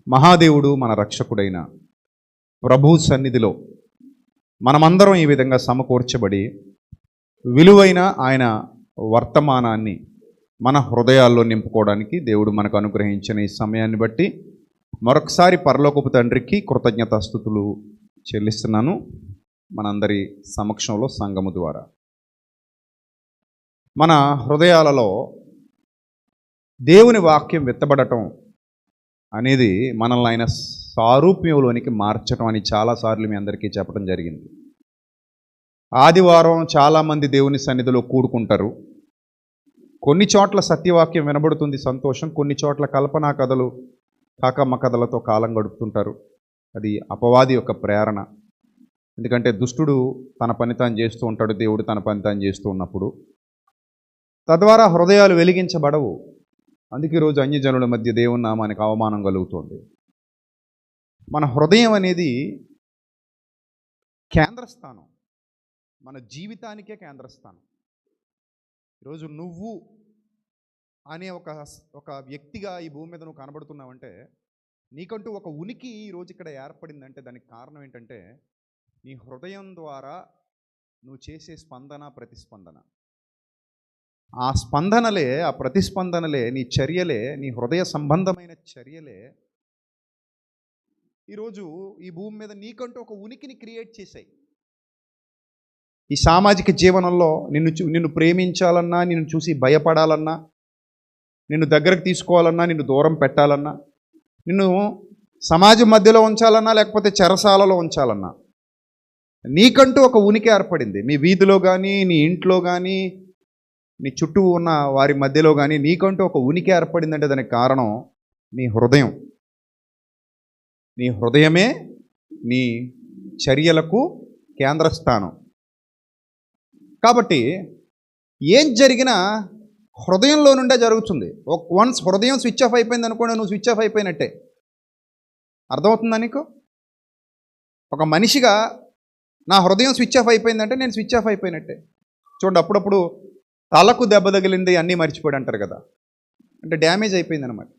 మహాదేవుడు మన రక్షకుడైన ప్రభు సన్నిధిలో మనమందరం ఈ విధంగా సమకూర్చబడి విలువైన ఆయన వర్తమానాన్ని మన హృదయాల్లో నింపుకోవడానికి దేవుడు మనకు అనుగ్రహించిన ఈ సమయాన్ని బట్టి మరొకసారి పరలోకపు తండ్రికి కృతజ్ఞతాస్తుతులు చెల్లిస్తున్నాను. మనందరి సమక్షంలో సంఘము ద్వారా మన హృదయాలలో దేవుని వాక్యం విత్తబడటం అనేది మనల్ని ఆయన సారూప్యంలోనికి మార్చడం అని చాలాసార్లు మీ అందరికీ చెప్పడం జరిగింది. ఆదివారం చాలామంది దేవుని సన్నిధిలో కూడుకుంటారు. కొన్ని చోట్ల సత్యవాక్యం వినబడుతుంది, సంతోషం. కొన్ని చోట్ల కల్పనా కథలు, కాకమ్మ కథలతో కాలం గడుపుతుంటారు. అది అపవాది యొక్క ప్రేరణ. ఎందుకంటే దుష్టుడు తన పని తాను చేస్తూ ఉంటాడు, దేవుడు తన పని తాను చేస్తూ ఉన్నప్పుడు తద్వారా హృదయాలు వెలిగించబడవు. అందుకే ఈరోజు అన్యజనుల మధ్య దేవుని నామానికి అవమానం కలుగుతుంది. మన హృదయం అనేది కేంద్రస్థానం, మన జీవితానికే కేంద్రస్థానం. ఈరోజు నువ్వు అనే ఒక వ్యక్తిగా ఈ భూమి మీద నువ్వు కనబడుతున్నావంటే, నీకంటూ ఒక ఉనికి ఈరోజు ఇక్కడ ఏర్పడిందంటే దానికి కారణం ఏంటంటే నీ హృదయం ద్వారా నువ్వు చేసే స్పందన, ప్రతిస్పందన. ఆ స్పందనలే, ఆ ప్రతిస్పందనలే, నీ చర్యలే, నీ హృదయ సంబంధమైన చర్యలే ఈరోజు ఈ భూమి మీద నీకంటూ ఒక ఉనికిని క్రియేట్ చేశాయి. ఈ సామాజిక జీవనంలో నిన్ను ప్రేమించాలన్నా, నిన్ను చూసి భయపడాలన్నా, నిన్ను దగ్గరకు తీసుకోవాలన్నా, నిన్ను దూరం పెట్టాలన్నా, నిన్ను సమాజం మధ్యలో ఉంచాలన్నా, లేకపోతే చెరసాలలో ఉంచాలన్నా నీకంటూ ఒక ఉనికి ఏర్పడింది. మీ వీధిలో కానీ, నీ ఇంట్లో కానీ, నీ చుట్టూ ఉన్న వారి మధ్యలో కానీ నీకంటూ ఒక ఉనికి ఏర్పడిందంటే దానికి కారణం నీ హృదయం. నీ హృదయమే నీ చర్యలకు కేంద్రస్థానం. కాబట్టి ఏం జరిగినా హృదయంలో నుండే జరుగుతుంది. వన్స్ హృదయం స్విచ్ ఆఫ్ అయిపోయింది అనుకోండి, నువ్వు స్విచ్ ఆఫ్ అయిపోయినట్టే. అర్థమవుతుందా నీకు? ఒక మనిషిగా నా హృదయం స్విచ్ ఆఫ్ అయిపోయిందంటే నేను స్విచ్ ఆఫ్ అయిపోయినట్టే. చూడండి, అప్పుడప్పుడు తలకు దెబ్బ తగిలింది అన్నీ మర్చిపోయాడు అంటారు కదా, అంటే డ్యామేజ్ అయిపోయింది అనమాట.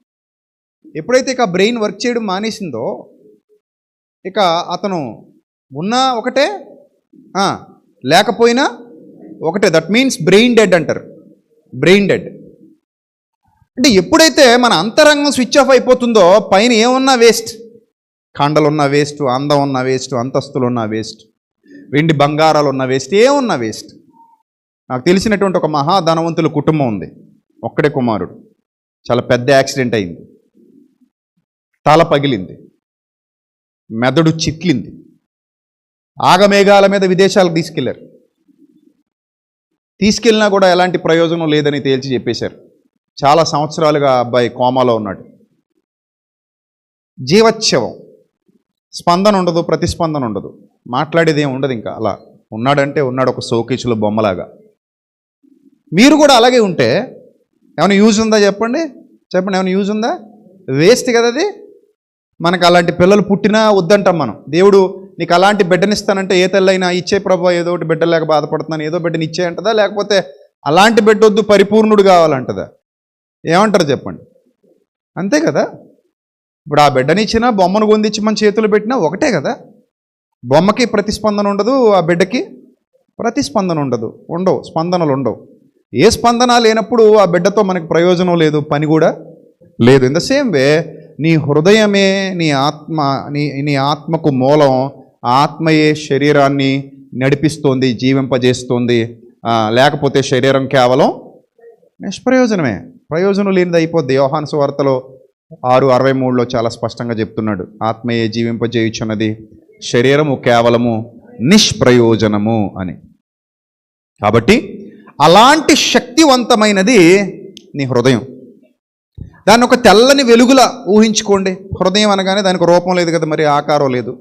ఎప్పుడైతే ఇక బ్రెయిన్ వర్క్ చేయడం మానేసిందో, ఇక అతను ఉన్నా ఒకటే, లేకపోయినా ఒకటే. దట్ మీన్స్ బ్రెయిన్ డెడ్ అంటారు. బ్రెయిన్ డెడ్ అంటే ఎప్పుడైతే మన అంతరంగం స్విచ్ ఆఫ్ అయిపోతుందో పైన ఏమున్నా వేస్ట్. కండలున్నా వేస్ట్, అందం ఉన్న వేస్ట్, అంతస్తులు ఉన్న వేస్ట్, వెండి బంగారాలు ఉన్న వేస్ట్, ఏమున్నా వేస్ట్. నాకు తెలిసినటువంటి ఒక మహాధనవంతుల కుటుంబం ఉంది. ఒక్కడే కుమారుడు. చాలా పెద్ద యాక్సిడెంట్ అయింది. తల పగిలింది, మెదడు చిట్లింది. ఆగమేఘాల మీద విదేశాలకు తీసుకెళ్ళినా కూడా ఎలాంటి ప్రయోజనం లేదని తేల్చి చెప్పేశారు. చాలా సంవత్సరాలుగా అబ్బాయి కోమాలో ఉన్నాడు. జీవచ్ఛవం, స్పందన ఉండదు, ప్రతిస్పందన ఉండదు, మాట్లాడేది ఏమి ఉండదు. ఇంకా అలా ఉన్నాడంటే ఉన్నాడు, ఒక షోకేసులో బొమ్మలాగా. మీరు కూడా అలాగే ఉంటే ఏమైనా యూజ్ ఉందా? చెప్పండి ఏమైనా యూజ్ ఉందా? వేస్ట్ కదా అది. మనకు అలాంటి పిల్లలు పుట్టినా వద్దంటాం మనం. దేవుడు నీకు అలాంటి బిడ్డనిస్తానంటే ఏ తల్లైనా ఇచ్చే ప్రభు, ఏదో ఒకటి బిడ్డ లేక బాధపడుతున్నాను, ఏదో బిడ్డని ఇచ్చే అంటదా? లేకపోతే అలాంటి బిడ్డ వద్దు, పరిపూర్ణుడు కావాలంటదా? ఏమంటారు చెప్పండి? అంతే కదా. ఇప్పుడు ఆ బిడ్డనిచ్చినా, బొమ్మను పొందించి మన చేతులు పెట్టినా ఒకటే కదా. బొమ్మకి ప్రతిస్పందన ఉండదు, ఆ బిడ్డకి ప్రతిస్పందన ఉండదు, స్పందనలు ఉండవు. ఏ స్పందన లేనప్పుడు ఆ బిడ్డతో మనకి ప్రయోజనం లేదు, పని కూడా లేదు. ఇన్ ద సేమ్ వే నీ హృదయమే నీ ఆత్మకు మూలం. ఆత్మయే శరీరాన్ని నడిపిస్తోంది, జీవింపజేస్తుంది. లేకపోతే శరీరం కేవలం నిష్ప్రయోజనమే, ప్రయోజనం లేనిది అయిపోద్ది. యోహాను సువార్తలో 6:63 చాలా స్పష్టంగా చెప్తున్నాడు, ఆత్మయే జీవింపజేయుచున్నది, శరీరము కేవలము నిష్ప్రయోజనము అని. కాబట్టి అలాంటి శక్తివంతమైనది నీ హృదయం. దాన్ని ఒక తెల్లని వెలుగులా ఊహించుకోండి. హృదయం అనగానే దానికి రూపం లేదు కదా, మరి ఆకారం లేదు,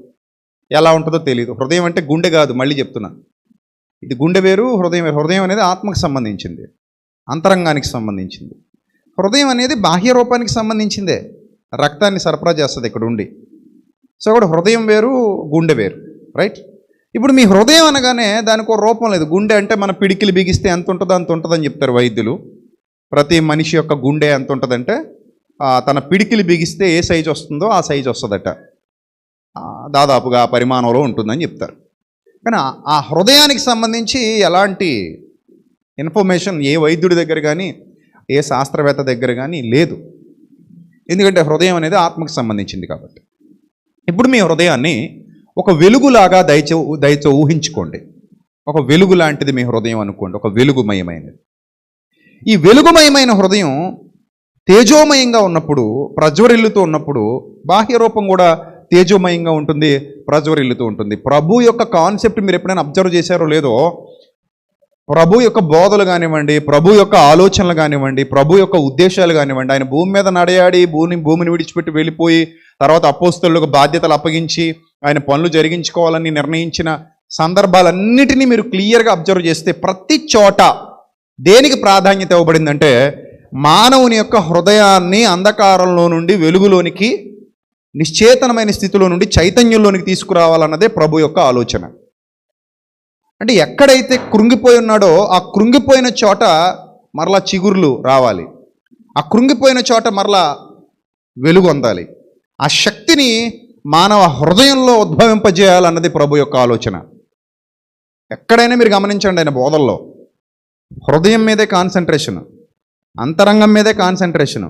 ఎలా ఉంటుందో తెలియదు. హృదయం అంటే గుండె కాదు, మళ్ళీ చెప్తున్నా, ఇది గుండె వేరు, హృదయం వేరు. హృదయం అనేది ఆత్మకు సంబంధించింది, అంతరంగానికి సంబంధించింది. హృదయం అనేది బాహ్య రూపానికి సంబంధించిందే, రక్తాన్ని సరఫరా చేస్తుంది ఇక్కడ ఉండి. సో కూడా హృదయం వేరు, గుండె వేరు, రైట్? ఇప్పుడు మీ హృదయం అనగానే దానికి ఒక రూపం లేదు. గుండె అంటే మన పిడికిలు బిగిస్తే ఎంత ఉంటుందో అంత ఉంటుందని చెప్తారు వైద్యులు. ప్రతి మనిషి యొక్క గుండె ఎంత ఉంటుందంటే తన పిడికిలి బిగిస్తే ఏ సైజు వస్తుందో ఆ సైజు వస్తుందట. దాదాపుగా ఆ పరిమాణంలో ఉంటుందని చెప్తారు. కానీ ఆ హృదయానికి సంబంధించి ఎలాంటి ఇన్ఫర్మేషన్ ఏ వైద్యుడి దగ్గర కానీ ఏ శాస్త్రవేత్త దగ్గర కానీ లేదు. ఎందుకంటే హృదయం అనేది ఆత్మకు సంబంధించింది కాబట్టి. ఇప్పుడు మీ హృదయాన్ని ఒక వెలుగులాగా దయచే ఊహించుకోండి. ఒక వెలుగు లాంటిది మీ హృదయం అనుకోండి, ఒక వెలుగుమయమైనది. ఈ వెలుగుమయమైన హృదయం తేజోమయంగా ఉన్నప్పుడు, ప్రజ్వరిల్లుతూ ఉన్నప్పుడు, బాహ్య రూపం కూడా తేజోమయంగా ఉంటుంది, ప్రజ్వరిల్లుతూ ఉంటుంది. ప్రభు యొక్క కాన్సెప్ట్ మీరు ఎప్పుడైనా అబ్జర్వ్ చేశారో లేదో, ప్రభు యొక్క బోధలు కానివ్వండి, ప్రభు యొక్క ఆలోచనలు కానివ్వండి, ప్రభు యొక్క ఉద్దేశాలు కానివ్వండి, ఆయన భూమి మీద నడయాడి భూమిని విడిచిపెట్టి వెళ్ళిపోయి తర్వాత అపోస్తలులకు బాధ్యతలు అప్పగించి ఆయన పనులు జరిగించుకోవాలని నిర్ణయించిన సందర్భాలన్నిటినీ మీరు క్లియర్గా అబ్జర్వ్ చేస్తే ప్రతి చోట దేనికి ప్రాధాన్యత ఇవ్వబడిందంటే మానవుని యొక్క హృదయాన్ని అంధకారంలో నుండి వెలుగులోనికి, నిశ్చేతనమైన స్థితిలో నుండి చైతన్యంలోనికి తీసుకురావాలన్నదే ప్రభు యొక్క ఆలోచన. అంటే ఎక్కడైతే కృంగిపోయి ఉన్నాడో ఆ కృంగిపోయిన చోట మరలా చిగుర్లు రావాలి, ఆ కృంగిపోయిన చోట మరలా వెలుగు అందాలి. ఆ శక్తిని మానవ హృదయంలో ఉద్భవింపజేయాలన్నది ప్రభు యొక్క ఆలోచన. ఎక్కడైనా మీరు గమనించండి, ఆయన బోధల్లో హృదయం మీదే కాన్సన్ట్రేషను, అంతరంగం మీదే కాన్సన్ట్రేషను,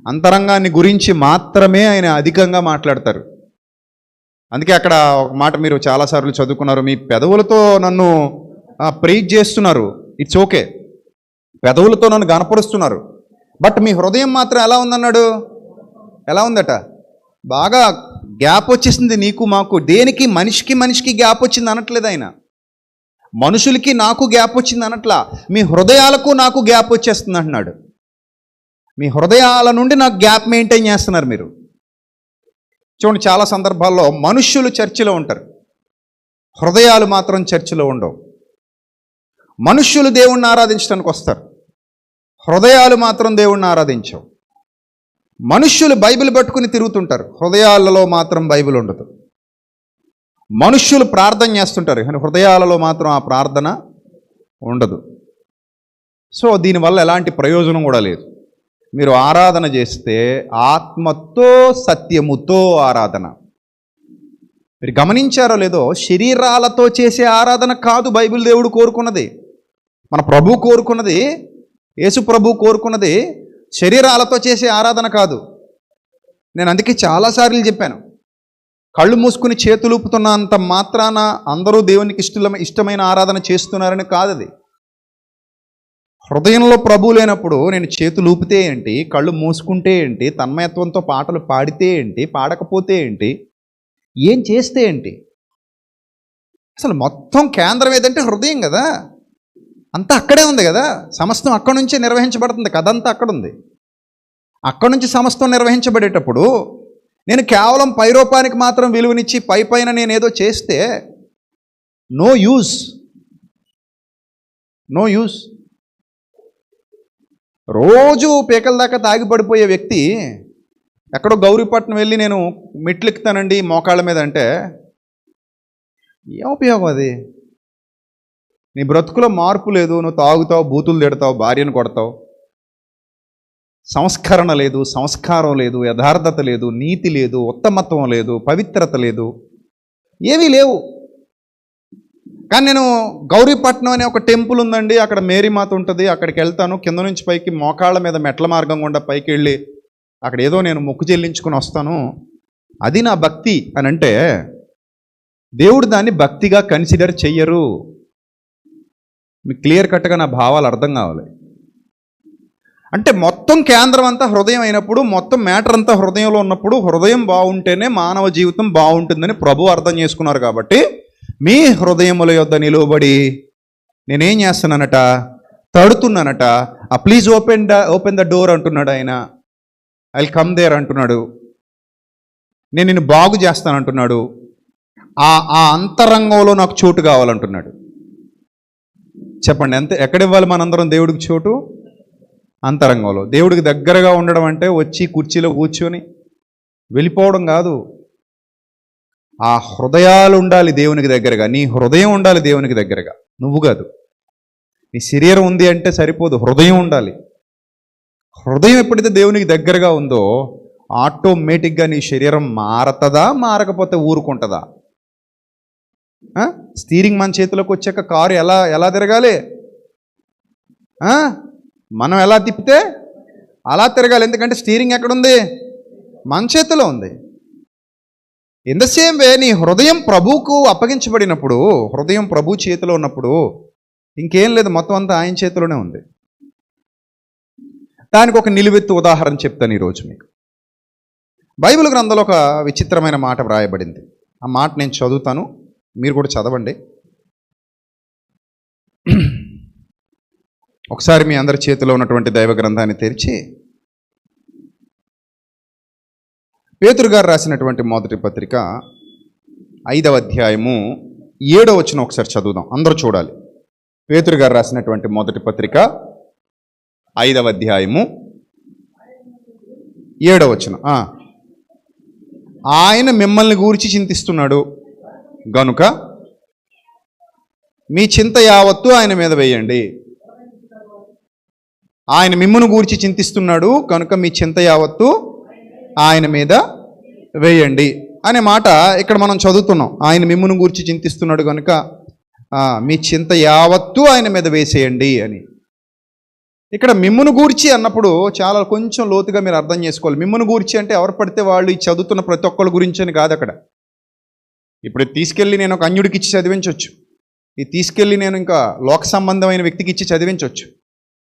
అంతరంగాన్ని గురించి మాత్రమే ఆయన అధికంగా మాట్లాడతారు. అందుకే అక్కడ ఒక మాట మీరు చాలాసార్లు చదువుకున్నారు, మీ పెదవులతో నన్ను ప్రైజ్ చేస్తున్నారు, ఇట్స్ ఓకే, పెదవులతో నన్ను గనపరుస్తున్నారు, బట్ మీ హృదయం మాత్రం ఎలా ఉందన్నాడు? ఎలా ఉందట? బాగా గ్యాప్ వచ్చేసింది నీకు మాకు. దేనికి? మనిషికి గ్యాప్ వచ్చింది అనట్లేదు ఆయన. మనుషులకి నాకు గ్యాప్ వచ్చింది అనట్లా, మీ హృదయాలకు నాకు గ్యాప్ వచ్చేస్తుంది అంటున్నాడు. మీ హృదయాల నుండి నాకు గ్యాప్ మెయింటైన్ చేస్తున్నారు మీరు. చూడండి, చాలా సందర్భాల్లో మనుష్యులు చర్చిలో ఉంటారు, హృదయాలు మాత్రం చర్చిలో ఉండవు. మనుష్యులు దేవుణ్ణి ఆరాధించడానికి వస్తారు, హృదయాలు మాత్రం దేవుణ్ణి ఆరాధించవు. మనుష్యులు బైబిల్ పట్టుకుని తిరుగుతుంటారు, హృదయాలలో మాత్రం బైబిల్ ఉండదు. మనుష్యులు ప్రార్థన చేస్తుంటారు, కానీ హృదయాలలో మాత్రం ఆ ప్రార్థన ఉండదు. సో దీనివల్ల ఎలాంటి ప్రయోజనం కూడా లేదు. మీరు ఆరాధన చేస్తే ఆత్మతో సత్యముతో ఆరాధన. మీరు గమనించారో లేదో, శరీరాలతో చేసే ఆరాధన కాదు బైబిల్ దేవుడు కోరుకున్నది, మన ప్రభు కోరుకున్నది, యేసు ప్రభు కోరుకున్నది శరీరాలతో చేసే ఆరాధన కాదు. నేను అందుకే చాలాసార్లు చెప్పాను, కళ్ళు మూసుకుని చేతులు ఊపుతున్నంత మాత్రాన అందరూ దేవునికి ఇష్టమైన ఆరాధన చేస్తున్నారని కాదు అది. హృదయంలో ప్రభు లేనప్పుడు నేను చేతులు ఊపితే ఏంటి, కళ్ళు మూసుకుంటే ఏంటి, తన్మయత్వంతో పాటలు పాడితే ఏంటి, పాడకపోతే ఏంటి, ఏం చేస్తే ఏంటి? అసలు మొత్తం కేంద్రం ఏదంటే హృదయం కదా, అంతా అక్కడే ఉంది కదా, సమస్తం అక్కడి నుంచే నిర్వహించబడుతుంది, కథ అంతా అక్కడ ఉంది. అక్కడి నుంచి సమస్తం నిర్వహించబడేటప్పుడు నేను కేవలం పైరూపానికి మాత్రం విలువనిచ్చి పైన నేనేదో చేస్తే నో యూజ్. రోజు పీకల దాకా తాగి పడిపోయే వ్యక్తి ఎక్కడో గౌరీపట్నం వెళ్ళి నేను మెట్లెక్కుతానండి మోకాళ్ళ మీద అంటే ఏం ఉపయోగం అది? నీ బ్రతుకులో మార్పు లేదు, నువ్వు తాగుతావు, బూతులు తిడతావు, భార్యను కొడతావు, సంస్కరణ లేదు, సంస్కారం లేదు, యథార్థత లేదు, నీతి లేదు, ఉత్తమత్వం లేదు, పవిత్రత లేదు, ఏవీ లేవు. కానీ నేను గౌరీపట్నం అనే ఒక టెంపుల్ ఉందండి, అక్కడ మేరీమాత ఉంటుంది, అక్కడికి వెళ్తాను, కింద నుంచి పైకి మోకాళ్ళ మీద మెట్ల మార్గం గుండా పైకి వెళ్ళి అక్కడ ఏదో నేను మొక్కు చెల్లించుకుని వస్తాను, అది నా భక్తి అని అంటే దేవుడు దాన్ని భక్తిగా కన్సిడర్ చెయ్యరు. మీకు క్లియర్ కట్గా నా భావాలు అర్థం కావాలి. అంటే మొత్తం కేంద్రం అంతా హృదయం అయినప్పుడు, మొత్తం మ్యాటర్ అంతా హృదయంలో ఉన్నప్పుడు, హృదయం బాగుంటేనే మానవ జీవితం బాగుంటుందని ప్రభు అర్థం చేసుకున్నారు. కాబట్టి మీ హృదయముల యొద్ద నిలువబడి నేనేం చేస్తున్నానట? తడుతున్నానట. ప్లీజ్ ఓపెన్ ద డోర్ అంటున్నాడు ఆయన. ఐ విల్ కమ్ దేర్ అంటున్నాడు. నేను నిన్ను బాగు చేస్తానంటున్నాడు. ఆ అంతరంగంలో నాకు చోటు కావాలంటున్నాడు. చెప్పండి, ఎక్కడివ్వాలి మనందరం దేవుడికి చోటు? అంతరంగంలో. దేవుడికి దగ్గరగా ఉండడం అంటే వచ్చి కుర్చీలో కూర్చొని వెళ్ళిపోవడం కాదు. ఆ హృదయాలు ఉండాలి దేవునికి దగ్గరగా. నీ హృదయం ఉండాలి దేవునికి దగ్గరగా, నువ్వు కాదు. నీ శరీరం ఉంది అంటే సరిపోదు, హృదయం ఉండాలి. హృదయం ఎప్పుడైతే దేవునికి దగ్గరగా ఉందో ఆటోమేటిక్గా నీ శరీరం మారతదా, మారకపోతే ఊరుకుంటుందా? స్టీరింగ్ మన చేతిలోకి వచ్చాక కారు ఎలా ఎలా తిరగాలి? మనం ఎలా తిప్పితే అలా తిరగాలి. ఎందుకంటే స్టీరింగ్ ఎక్కడుంది? మన చేతిలో ఉంది. ఇన్ ద సేమ్ వే నీ హృదయం ప్రభువుకు అప్పగించబడినప్పుడు, హృదయం ప్రభు చేతిలో ఉన్నప్పుడు ఇంకేం లేదు, మొత్తం అంతా ఆయన చేతిలోనే ఉంది. దానికి ఒక నిలువెత్తు ఉదాహరణ చెప్తాను ఈరోజు మీకు. బైబిల్ గ్రంథంలో ఒక విచిత్రమైన మాట వ్రాయబడింది. ఆ మాట నేను చదువుతాను, మీరు కూడా చదవండి. ఒకసారి మీ అందరి చేతిలో ఉన్నటువంటి దైవ గ్రంథాన్ని తెరిచి పేతురు గారు రాసినటువంటి మొదటి పత్రిక 5వ అధ్యాయము 7వ వచనం ఒకసారి చదువుదాం, అందరూ చూడాలి. పేతురు గారు రాసినటువంటి మొదటి పత్రిక 5వ అధ్యాయము 7వ వచనం. ఆయన మిమ్మల్ని గూర్చి చింతిస్తున్నాడు గనుక మీ చింత యావత్తు ఆయన మీద వేయండి. ఆయన మిమ్మును గూర్చి చింతిస్తున్నాడు కనుక మీ చింత యావత్తు ఆయన మీద వేయండి అనే మాట ఇక్కడ మనం చదువుతున్నాం. ఆయన మిమ్మును గూర్చి చింతిస్తున్నాడు కనుక మీ చింత యావత్తు ఆయన మీద వేసేయండి అని. ఇక్కడ మిమ్మును గూర్చి అన్నప్పుడు చాలా కొంచెం లోతుగా మీరు అర్థం చేసుకోవాలి. మిమ్మును గూర్చి అంటే ఎవరు పడితే వాళ్ళు ఈ చదువుతున్న ప్రతి ఒక్కళ్ళ గురించి అని కాదు అక్కడ. ఇప్పుడు తీసుకెళ్ళి నేను ఒక అన్యుడికి ఇచ్చి చదివించవచ్చు, ఇది తీసుకెళ్ళి నేను ఇంకా లోక సంబంధమైన వ్యక్తికి ఇచ్చి చదివించవచ్చు,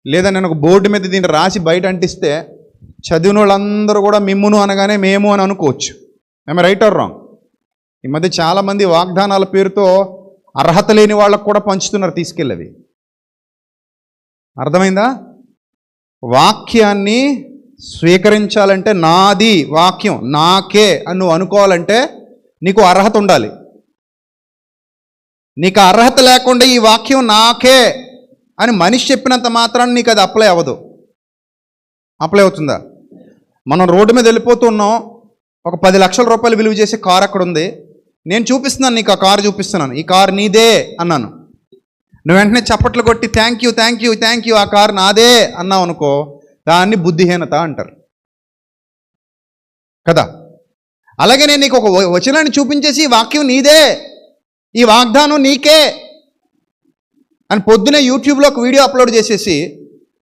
లేదా నేను ఒక బోర్డు మీద దీన్ని రాసి బయట అంటిస్తే చదివిన వాళ్ళందరూ కూడా మిమ్మును అనగానే మేము అని అనుకోవచ్చు. I'm right are wrong? ఈ మధ్య చాలామంది వాగ్దానాల పేరుతో అర్హత లేని వాళ్ళకు కూడా పంచుతున్నారు తీసుకెళ్ళేవి. అర్థమైందా? వాక్యాన్ని స్వీకరించాలంటే నాది వాక్యం నాకే అని నువ్వు అనుకోవాలంటే నీకు అర్హత ఉండాలి. నీకు అర్హత లేకుండా ఈ వాక్యం నాకే అని మనిషి చెప్పినంత మాత్రాన్ని నీకు అది అప్లై అవ్వదు. అప్లై అవుతుందా? మనం రోడ్డు మీద వెళ్ళిపోతున్నాం, ఒక 10 లక్షల రూపాయలు విలువ చేసే కారు అక్కడ ఉంది, నేను చూపిస్తున్నాను నీకు, ఆ కారు చూపిస్తున్నాను, ఈ కారు నీదే అన్నాను. నువ్వు వెంటనే చప్పట్లు కొట్టి thank you thank you thank you ఆ కారు నాదే అన్నావు అనుకో, దాన్ని బుద్ధిహీనత అంటారు కదా. అలాగే నేను నీకు ఒక వచనాన్ని చూపించేసి ఈ వాక్యం నీదే, ఈ వాగ్దానం నీకే అని పొద్దునే యూట్యూబ్లో ఒక వీడియో అప్లోడ్ చేసేసి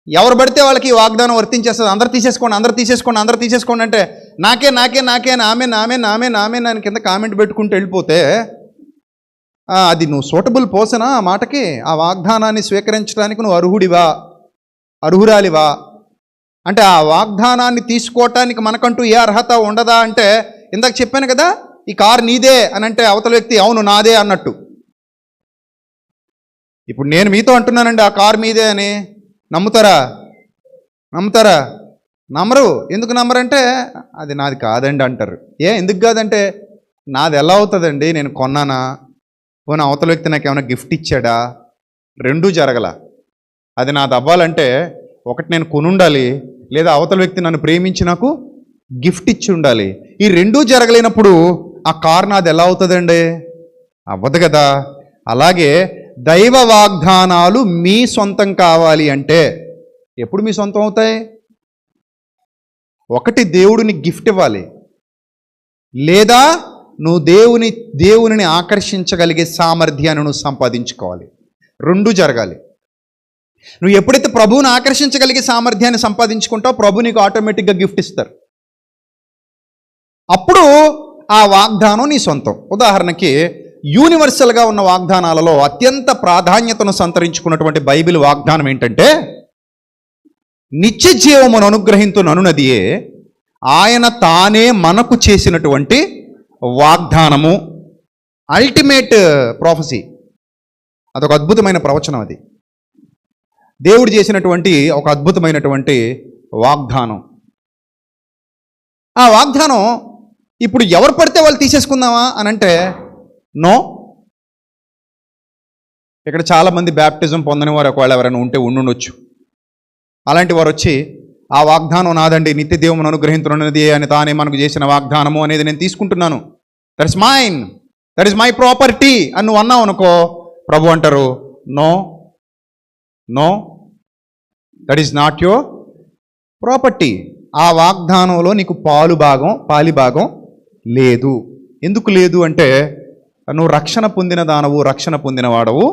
ఎవరు పడితే వాళ్ళకి ఈ వాగ్దానం వర్తించేస్తుంది, అందరు తీసేసుకోండి అందరు తీసేసుకోండి అందరు తీసేసుకోండి అంటే నాకే నాకే నాకే నామే నామే నామే నామే నాని కింద కామెంట్ పెట్టుకుంటూ వెళ్ళిపోతే అది నువ్వు సూటబుల్ పోసనా ఆ మాటకి? ఆ వాగ్దానాన్ని స్వీకరించడానికి నువ్వు అర్హుడివా, అర్హురాలివా? అంటే ఆ వాగ్దానాన్ని తీసుకోవటానికి మనకంటూ ఏ అర్హత ఉండదా అంటే, ఇందాక చెప్పాను కదా, ఈ కారు నీదే అని అంటే అవతల వ్యక్తి అవును నాదే అన్నట్టు. ఇప్పుడు నేను మీతో అంటున్నానండి ఆ కారు మీదే అని, నమ్ముతారా? నమ్ముతారా? నమ్మరు. ఎందుకు నమ్మరంటే అది నాది కాదండి అంటారు. ఎందుకు కాదంటే నాది ఎలా అవుతుందండి, నేను కొన్నానా, పోనీ అవతల వ్యక్తి నాకు ఏమైనా గిఫ్ట్ ఇచ్చాడా? రెండూ జరగల. అది నాది అవ్వాలంటే ఒకటి నేను కొనుండాలి, లేదా అవతల వ్యక్తి నన్ను ప్రేమించి నాకు గిఫ్ట్ ఇచ్చి ఉండాలి. ఈ రెండూ జరగలేనప్పుడు ఆ కారు నాది ఎలా అవుతుందండి? అవ్వదు కదా. అలాగే దైవ వాగ్దానాలు మీ సొంతం కావాలి అంటే ఎప్పుడు మీ సొంతం అవుతాయి? ఒకటి దేవుడిని గిఫ్ట్ ఇవ్వాలి, లేదా నువ్వు దేవునిని ఆకర్షించగలిగే సామర్థ్యాన్ని నువ్వు సంపాదించుకోవాలి. రెండూ జరగాలి. నువ్వు ఎప్పుడైతే ప్రభువుని ఆకర్షించగలిగే సామర్థ్యాన్ని సంపాదించుకుంటావు, ప్రభు నీకు ఆటోమేటిక్గా గిఫ్ట్ ఇస్తారు. అప్పుడు ఆ వాగ్దానం నీ సొంతం. ఉదాహరణకి యూనివర్సల్గా ఉన్న వాగ్దానాలలో అత్యంత ప్రాధాన్యతను సంతరించుకున్నటువంటి బైబిల్ వాగ్దానం ఏంటంటే, నిత్య జీవమును అనుగ్రహించుననున్నదియే ఆయన తానే మనకు చేసినటువంటి వాగ్దానము. Ultimate prophecy. అదొక అద్భుతమైన ప్రవచనం. అది దేవుడు చేసినటువంటి ఒక అద్భుతమైనటువంటి వాగ్దానం. ఆ వాగ్దానం ఇప్పుడు ఎవరు పడితే వాళ్ళు తీసేసుకుందామా అని అంటే నో. ఇక్కడ చాలామంది బ్యాప్టిజం పొందని వారు ఒకవేళ ఎవరైనా ఉంటే ఉండుండొచ్చు. అలాంటి వారు వచ్చి ఆ వాగ్దానం నాదండి, నిత్య దేవుని అనుగ్రహించున్నది అని తానే మనకు చేసిన వాగ్దానము అనేది నేను తీసుకుంటున్నాను, that is mine, that is my property అని నువ్వు అన్నావు అనుకో, ప్రభు అంటారు no no, that is not your property. ఆ వాగ్దానంలో నీకు పాలి భాగం లేదు. ఎందుకు లేదు అంటే నువ్వు రక్షణ పొందిన దానవు, రక్షణ పొందిన వాడవు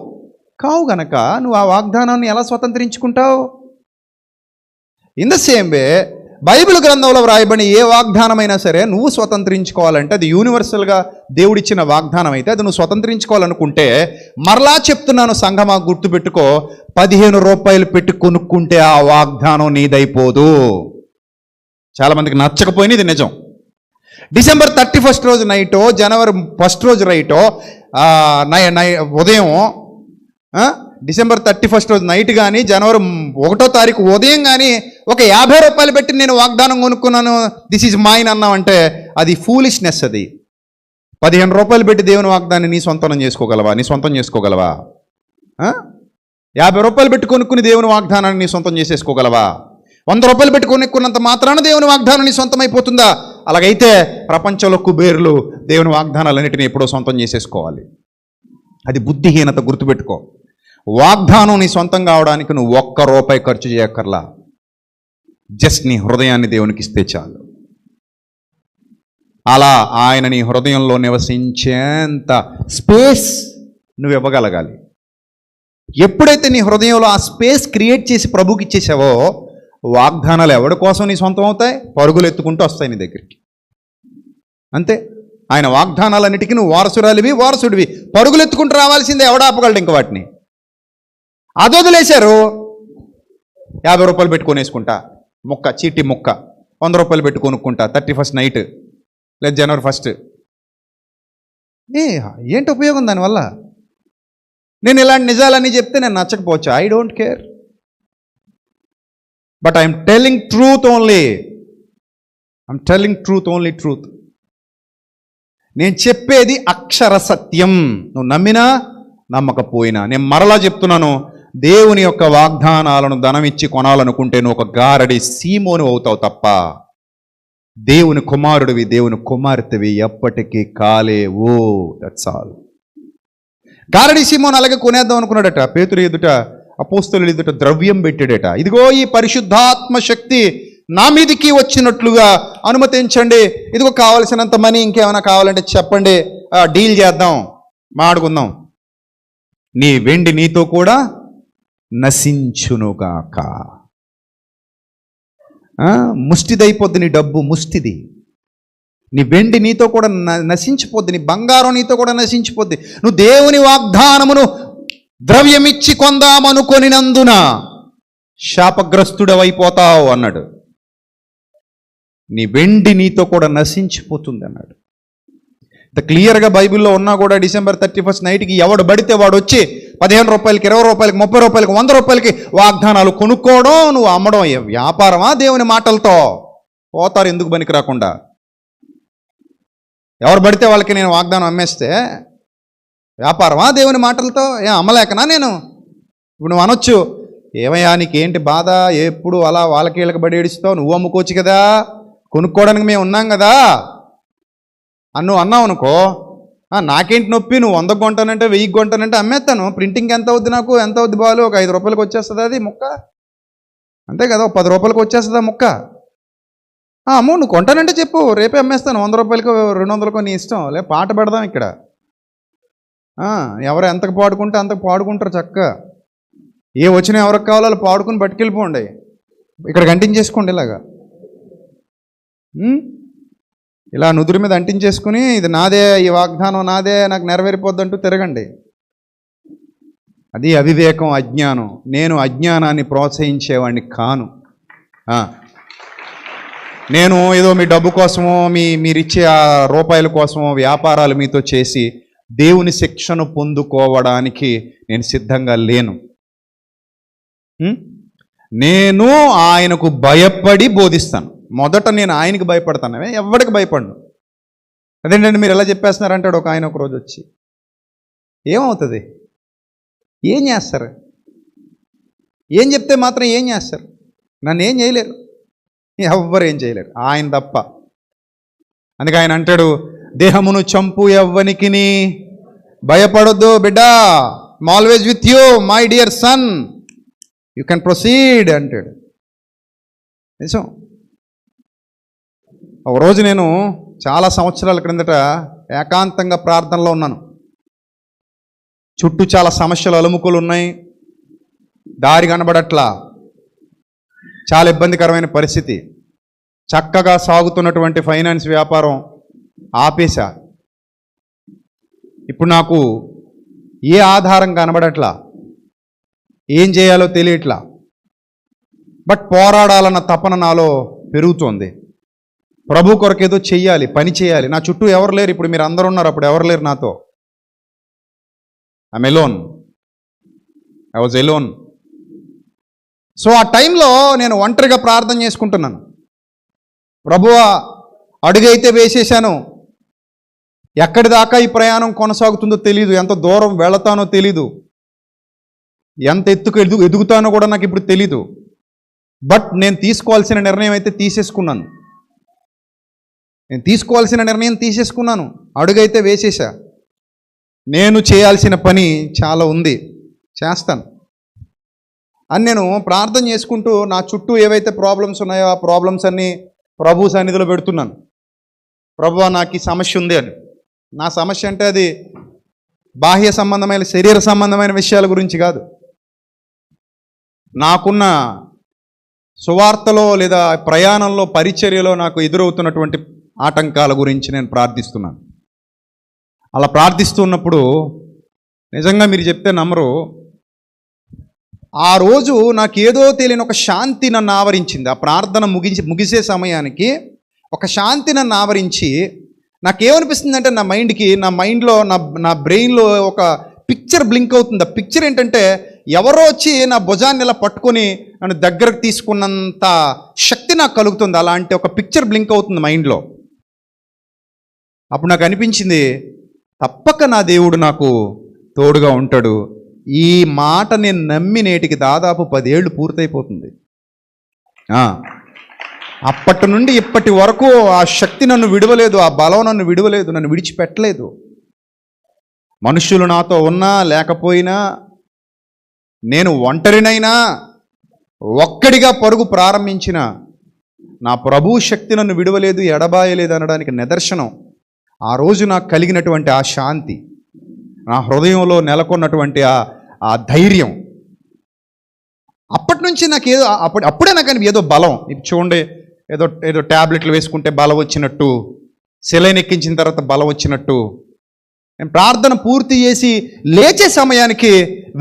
కావు గనక నువ్వు ఆ వాగ్దానాన్ని ఎలా స్వతంత్రించుకుంటావు? In the same way Bible గ్రంథంలో వ్రాయబడిన ఏ వాగ్దానమైనా సరే నువ్వు స్వతంత్రించుకోవాలంటే అది యూనివర్సల్గా దేవుడిచ్చిన వాగ్దానం అయితే అది నువ్వు స్వతంత్రించుకోవాలనుకుంటే, మరలా చెప్తున్నాను సంఘమా, గుర్తుపెట్టుకో, 15 రూపాయలు పెట్టి కొనుక్కుంటే ఆ వాగ్దానం నీదైపోదు. చాలామందికి నచ్చకపోయినా ఇది నిజం. డిసెంబర్ 31 రోజు నైటో, జనవరి 1 రోజు రైటో, ఉదయం డిసెంబర్ 31 రోజు నైట్ కానీ, జనవరి 1వ తారీఖు ఉదయం కానీ ఒక 50 రూపాయలు పెట్టి నేను వాగ్దానం కొనుక్కున్నాను, దిస్ ఈజ్ మైన్ అన్నావంటే అది ఫూలిష్నెస్. అది 15 రూపాయలు పెట్టి దేవుని వాగ్దాన్ని నీ సొంతం చేసుకోగలవా? 50 రూపాయలు పెట్టి కొనుక్కుని దేవుని వాగ్దానాన్ని నీ సొంతం చేసేసుకోగలవా? 100 రూపాయలు పెట్టి కొనుక్కున్నంత మాత్రాన దేవుని వాగ్దానం నీ సొంతం అయిపోతుందా? అలాగైతే ప్రపంచంలో కుబేరులు దేవుని వాగ్దానాలన్నిటిని ఎప్పుడో సొంతం చేసేసుకోవాలి. అది బుద్ధిహీనత, గుర్తుపెట్టుకో. వాగ్దానం నీ సొంతం కావడానికి నువ్వు 1 రూపాయి ఖర్చు చేయక్కర్లా. జస్ట్ నీ హృదయాన్ని దేవునికి ఇస్తే చాలు. అలా ఆయన నీ హృదయంలో నివసించేంత స్పేస్ నువ్వు ఇవ్వగలగాలి. ఎప్పుడైతే నీ హృదయంలో ఆ స్పేస్ క్రియేట్ చేసి ప్రభుకి ఇచ్చేసావో, వాగ్దానాలు ఎవడి కోసం నీ సొంతం అవుతాయి? పరుగులు ఎత్తుకుంటూ వస్తాయి నీ దగ్గరికి. అంతే. ఆయన వాగ్దానాలన్నిటికీ నువ్వు వారసుడివి. పరుగులు ఎత్తుకుంటూ రావాల్సిందే. ఎవడ ఆపగలడు ఇంక వాటిని? అది వదిలేశారు. 50 రూపాయలు పెట్టి కొనేసుకుంటా, చీటీ ముక్క 100 రూపాయలు పెట్టి కొనుక్కుంటా 31st నైట్ లేదా జనవరి 1. ఏంటి ఉపయోగం దానివల్ల? నేను ఇలాంటి నిజాలన్నీ చెప్తే నేను నచ్చకపోవచ్చు, I don't care. But I'm telling truth only. Truth. నేను చెప్పేది అక్షర సత్యం. నువ్వు నమ్మినా నమ్మకపోయినా. నేను మరలా చెప్తున్నాను, దేవుని యొక్క వాగ్దానాలను ధనం ఇచ్చి కొనాలనుకుంటే నువ్వు ఒక గారడి సీమోను అవుతావు తప్ప దేవుని కుమారుడివి, దేవుని కుమార్తెవి ఎప్పటికీ కాలేవు. That's all. గారడి సీమోను అలాగే కొనేద్దాం అనుకున్నాడట. పేతురు ఎదుట, అపోస్తలుల ఎదుట ద్రవ్యం పెట్టాడట. ఇదిగో ఈ పరిశుద్ధాత్మ శక్తి నా మీదికి వచ్చినట్లుగా అనుమతించండి, ఇదిగో కావలసినంత మనీ, ఇంకేమైనా కావాలంటే చెప్పండి, డీల్ చేద్దాం, మాడుకుందాం. నీ వెండి నీతో కూడా నశించునుగాక. ముష్టిదైపోద్ది నీ డబ్బు, ముష్టిది. నీ వెండి నీతో కూడా నశించిపోద్ది, నీ బంగారం నీతో కూడా నశించిపోద్ది. నువ్వు దేవుని వాగ్దానమును ద్రవ్యమిచ్చి కొందామనుకొనినందున శాపగ్రస్తుడవైపోతావు అన్నాడు. నీ వెండి నీతో కూడా నశించిపోతుంది అన్నాడు. ఇంత క్లియర్గా బైబిల్లో ఉన్నా కూడా డిసెంబర్ 31 నైట్కి ఎవడు పడితే వాడు వచ్చి 15 రూపాయలకి, 20 రూపాయలకి, 30 రూపాయలకి, 100 రూపాయలకి వాగ్దానాలు కొనుక్కోవడం, నువ్వు అమ్మడం వ్యాపారమా? దేవుని మాటలతో పోతారు ఎందుకు పనికి రాకుండా. ఎవరు పడితే వాళ్ళకి నేను వాగ్దానం అమ్మేస్తే వ్యాపారమా? దేవుని మాటలతో అమ్మలేకనా నేను? ఇప్పుడు నువ్వు అనొచ్చు, ఏమయ్యా నీకేంటి బాధ, ఎప్పుడు అలా వాళ్ళకి వీళ్ళకి బడి ఏడుస్తావు, నువ్వు అమ్ముకోవచ్చు కదా, కొనుక్కోవడానికి మేము ఉన్నాం కదా నువ్వు అన్నావు అనుకో, నాకేంటి నొప్పి, నువ్వు 100 కొంటానంటే 1000 కొంటానంటే అమ్మేస్తాను. ప్రింటింగ్ ఎంత అవుద్ది, నాకు ఎంత అవుద్ది బాలు? ఒక 5 రూపాయలకి వచ్చేస్తుంది అది ముక్క, అంతే కదా. 10 రూపాయలకి వచ్చేస్తుంది ఆ ముక్క. అమ్మో నువ్వు కొంటానంటే చెప్పు, రేపే అమ్మేస్తాను. 100 రూపాయలకో 200కో నీ ఇష్టం. లే పాట పెడదాం ఇక్కడ. ఎవరు ఎంతకు పాడుకుంటే అంతకు పాడుకుంటారు చక్కగా. ఏ వచ్చినా ఎవరికి కావాలో వాళ్ళు పాడుకుని పట్టుకెళ్ళిపోండి. ఇక్కడ అంటించేసుకోండి ఇలాగా, ఇలా నుదురు మీద అంటించేసుకుని ఇది నాదే, ఈ వాగ్దానం నాదే, నాకు నెరవేరిపోద్దంటూ తిరగండి. అది అవివేకం, అజ్ఞానం. నేను అజ్ఞానాన్ని ప్రోత్సహించేవాడిని కాను. నేను ఏదో మీ డబ్బు కోసమో మీరిచ్చే ఆ రూపాయల కోసమో వ్యాపారాలు మీతో చేసి దేవుని శిక్షను పొందుకోవడానికి నేను సిద్ధంగా లేను. నేను ఆయనకు భయపడి బోధిస్తాను. మొదట నేను ఆయనకి భయపడతాను, ఎవరికి భయపడను. అదేంటంటే మీరు ఎలా చెప్పేస్తున్నారంటాడు ఒక ఆయన ఒకరోజు వచ్చి. ఏమవుతుంది? ఏం చేస్తారు? ఏం చెప్తే మాత్రం ఏం చేస్తారు? నన్ను ఏం చేయలేరు, ఎవ్వరు ఏం చేయలేరు, ఆయన తప్ప. అందుకే ఆయన అంటాడు, దేహమును చంపు ఎవ్వనికిని భయపడొద్దు బిడ్డా, always with you my dear son, you can proceed అంటాడు. నిజం. ఒకరోజు నేను చాలా సంవత్సరాల క్రిందట ఏకాంతంగా ప్రార్థనలో ఉన్నాను. చుట్టూ చాలా సమస్యలు అలుముకులు ఉన్నాయి, దారి కనబడట్లా, చాలా ఇబ్బందికరమైన పరిస్థితి. చక్కగా సాగుతున్నటువంటి ఫైనాన్స్ వ్యాపారం ఆపేశా. ఇప్పుడు నాకు ఏ ఆధారం కనబడట్లా, ఏం చేయాలో తెలియట్లా. బట్ పోరాడాలన్న తపన నాలో పెరుగుతోంది. ప్రభు కొరకు ఏదో చెయ్యాలి, పని చేయాలి. నా చుట్టూ ఎవరు లేరు, ఇప్పుడు మీరు అందరూ ఉన్నారు, అప్పుడు ఎవరు లేరు నాతో. I'm alone, I was alone. So ఆ టైంలో నేను ఒంటరిగా ప్రార్థన చేసుకుంటున్నాను. ప్రభువా, అడుగైతే వేసేశాను, ఎక్కడి దాకా ఈ ప్రయాణం కొనసాగుతుందో తెలీదు, ఎంత దూరం వెళతానో తెలీదు, ఎంత ఎత్తుకు ఎదుగుతానో కూడా నాకు ఇప్పుడు తెలీదు. బట్ నేను తీసుకోవాల్సిన నిర్ణయం అయితే తీసేసుకున్నాను. నేను తీసుకోవాల్సిన నిర్ణయం తీసేసుకున్నాను, అడుగైతే వేసేసా. నేను చేయాల్సిన పని చాలా ఉంది, చేస్తాను అని నేను ప్రార్థన చేసుకుంటూ నా చుట్టూ ఏవైతే ప్రాబ్లమ్స్ ఉన్నాయో ఆ ప్రాబ్లమ్స్ అన్నీ ప్రభు సన్నిధిలో పెడుతున్నాను. ప్రభువా, నాకు ఈ సమస్య ఉంది అని. నా సమస్య అంటే అది బాహ్య సంబంధమైన, శరీర సంబంధమైన విషయాల గురించి కాదు. నాకున్న సువార్తలో లేదా ప్రయాణంలో, పరిచర్యలో నాకు ఎదురవుతున్నటువంటి ఆటంకాల గురించి నేను ప్రార్థిస్తున్నాను. అలా ప్రార్థిస్తున్నప్పుడు నిజంగా మీరు చెప్తే నమ్మరు, ఆ రోజు నాకేదో తెలియని ఒక శాంతి నన్ను ఆవరించింది. ఆ ప్రార్థన ముగిసే సమయానికి ఒక శాంతి నన్ను ఆవరించి నాకేమనిపిస్తుంది అంటే, నా మైండ్లో నా బ్రెయిన్లో ఒక పిక్చర్ బ్లింక్ అవుతుంది. ఆ పిక్చర్ ఏంటంటే, ఎవరో వచ్చి నా భుజాన్ని ఇలా పట్టుకొని నన్ను దగ్గరకు తీసుకున్నంత శక్తి నాకు కలుగుతుంది. అలాంటి ఒక పిక్చర్ బ్లింక్ అవుతుంది మైండ్లో. అప్పుడు నాకు అనిపించింది, తప్పక నా దేవుడు నాకు తోడుగా ఉంటాడు. ఈ మాట నేను నమ్మి నేటికి దాదాపు 10 ఏళ్ళు పూర్తయిపోతుంది. అప్పటి నుండి ఇప్పటి వరకు ఆ శక్తి నన్ను విడవలేదు, ఆ బలం నన్ను విడవలేదు, నన్ను విడిచిపెట్టలేదు. మనుషులు నాతో ఉన్నా లేకపోయినా, నేను ఒంటరినైనా, ఒక్కడిగా పరుగు ప్రారంభించిన నా ప్రభు శక్తి నన్ను విడవలేదు, ఎడబాయలేదు అనడానికి నిదర్శనం ఆ రోజు నాకు కలిగినటువంటి ఆ శాంతి, నా హృదయంలో నెలకొన్నటువంటి ఆ ధైర్యం. అప్పటి నుంచి నాకు అప్పుడే నాకు ఏదో బలం. ఇప్పుడు చూడండి, ఏదో ట్యాబ్లెట్లు వేసుకుంటే బలం వచ్చినట్టు, సెలైన్ ఎక్కించిన తర్వాత బలం వచ్చినట్టు, నేను ప్రార్థన పూర్తి చేసి లేచే సమయానికి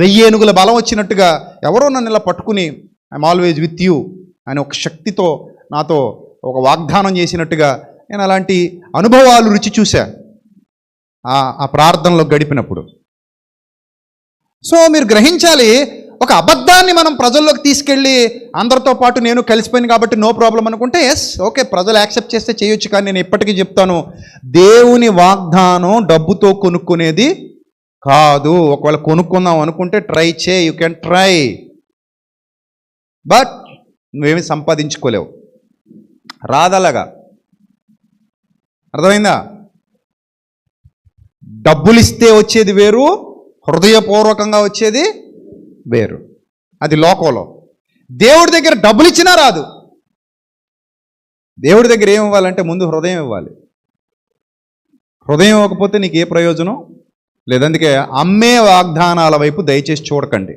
1000 ఏనుగుల బలం వచ్చినట్టుగా ఎవరో నన్ను ఇలా పట్టుకుని ఐఎమ్ ఆల్వేజ్ విత్ యూ అని ఒక శక్తితో నాతో ఒక వాగ్దానం చేసినట్టుగా నేను అలాంటి అనుభవాలు రుచి చూశా ఆ ప్రార్థనలో గడిపినప్పుడు. సో మీరు గ్రహించాలి, ఒక అబద్ధాన్ని మనం ప్రజల్లోకి తీసుకెళ్ళి అందరితో పాటు నేను కలిసిపోయాను కాబట్టి నో ప్రాబ్లం అనుకుంటే ఎస్ ఓకే, ప్రజలు యాక్సెప్ట్ చేస్తే చేయొచ్చు. కానీ నేను ఎప్పటికీ చెప్తాను, దేవుని వాగ్దానం డబ్బుతో కొనుక్కునేది కాదు. ఒకవేళ కొనుక్కుందాం అనుకుంటే ట్రై చేయి, యూ కెన్ ట్రై, బట్ నువ్వేమి సంపాదించుకోలేవు. రాదలాగా, అర్థమైందా? డబ్బులు ఇస్తే వచ్చేది వేరు, హృదయపూర్వకంగా వచ్చేది వేరు. అది లోకంలో. దేవుడి దగ్గర డబ్బులు ఇచ్చినా రాదు. దేవుడి దగ్గర ఏమి ఇవ్వాలంటే ముందు హృదయం ఇవ్వాలి. హృదయం ఇవ్వకపోతే నీకు ఏ ప్రయోజనం లేదు. అందుకే అమ్మే వాగ్దానాల వైపు దయచేసి చూడకండి.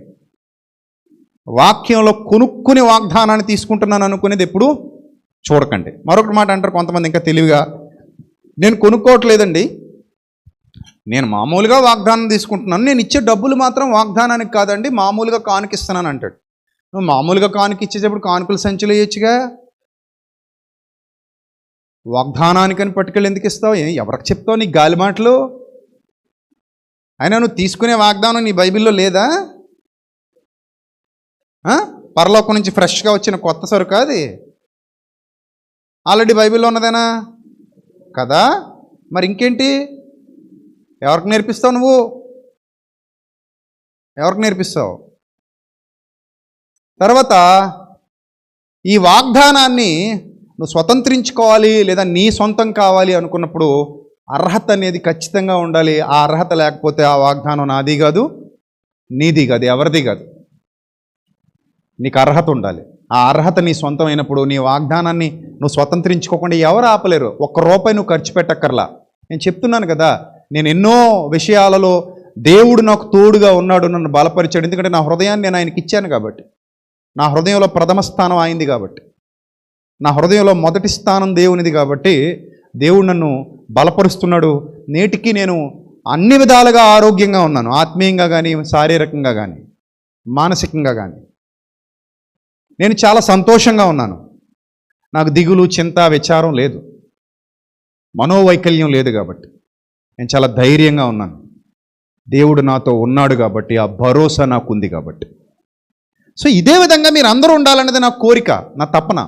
వాక్యంలో కొనుక్కుని వాగ్దానాన్ని తీసుకుంటున్నాను అనుకునేది ఎప్పుడు చూడకండి. మరొక మాట అంటారు కొంతమంది ఇంకా తెలివిగా, నేను కొనుక్కోవట్లేదండి, నేను మామూలుగా వాగ్దానం తీసుకుంటున్నాను, నేను ఇచ్చే డబ్బులు మాత్రం వాగ్దానానికి కాదండి, మామూలుగా కానుకిస్తున్నాను అంటాడు. నువ్వు మామూలుగా కానుక ఇచ్చేటప్పుడు కానుకలు సంచులు వేయచ్చుగా, వాగ్దానానికని పట్టుకెళ్ళి ఎందుకు ఇస్తావు? ఎవరికి చెప్తావు నీ గాలి మాటలు? అయినా నువ్వు తీసుకునే వాగ్దానం నీ బైబిల్లో లేదా? పరలోకం నుంచి ఫ్రెష్గా వచ్చిన కొత్త సరుకు అది, ఆల్రెడీ బైబిల్లో ఉన్నదేనా కదా? మరి ఇంకేంటి? ఎవరికి నేర్పిస్తావు నువ్వు? ఎవరికి నేర్పిస్తావు? తర్వాత ఈ వాగ్దానాన్ని నువ్వు స్వతంత్రించుకోవాలి లేదా నీ సొంతం కావాలి అనుకున్నప్పుడు అర్హత అనేది ఖచ్చితంగా ఉండాలి. ఆ అర్హత లేకపోతే ఆ వాగ్దానం నాది కాదు, నీది కాదు, ఎవరిది కాదు. నీకు అర్హత ఉండాలి. ఆ అర్హత నీ సొంతమైనప్పుడు నీ వాగ్దానాన్ని నువ్వు స్వతంత్రించుకోకుండా ఎవరు ఆపలేరు. ₹1 నువ్వు ఖర్చు పెట్టక్కర్లా. నేను చెప్తున్నాను కదా, నేను ఎన్నో విషయాలలో దేవుడు నాకు తోడుగా ఉన్నాడు, నన్ను బలపరిచాడు. ఎందుకంటే నా హృదయాన్ని నేను ఆయనకి ఇచ్చాను కాబట్టి, నా హృదయంలో ప్రథమ స్థానం అయింది కాబట్టి, నా హృదయంలో మొదటి స్థానం దేవునిది కాబట్టి దేవుడు నన్ను బలపరుస్తున్నాడు. నేటికి నేను అన్ని విధాలుగా ఆరోగ్యంగా ఉన్నాను, ఆత్మీయంగా కానీ, శారీరకంగా కానీ, మానసికంగా కానీ. నేను చాలా సంతోషంగా ఉన్నాను. నాకు దిగులు, చింత, విచారం లేదు, మనోవైకల్యం లేదు కాబట్టి నేను చాలా ధైర్యంగా ఉన్నాను. దేవుడు నాతో ఉన్నాడు కాబట్టి, ఆ భరోసా నాకు ఉంది కాబట్టి. సో ఇదే విధంగా మీరు అందరూ ఉండాలనేది నా కోరిక, నా తపన.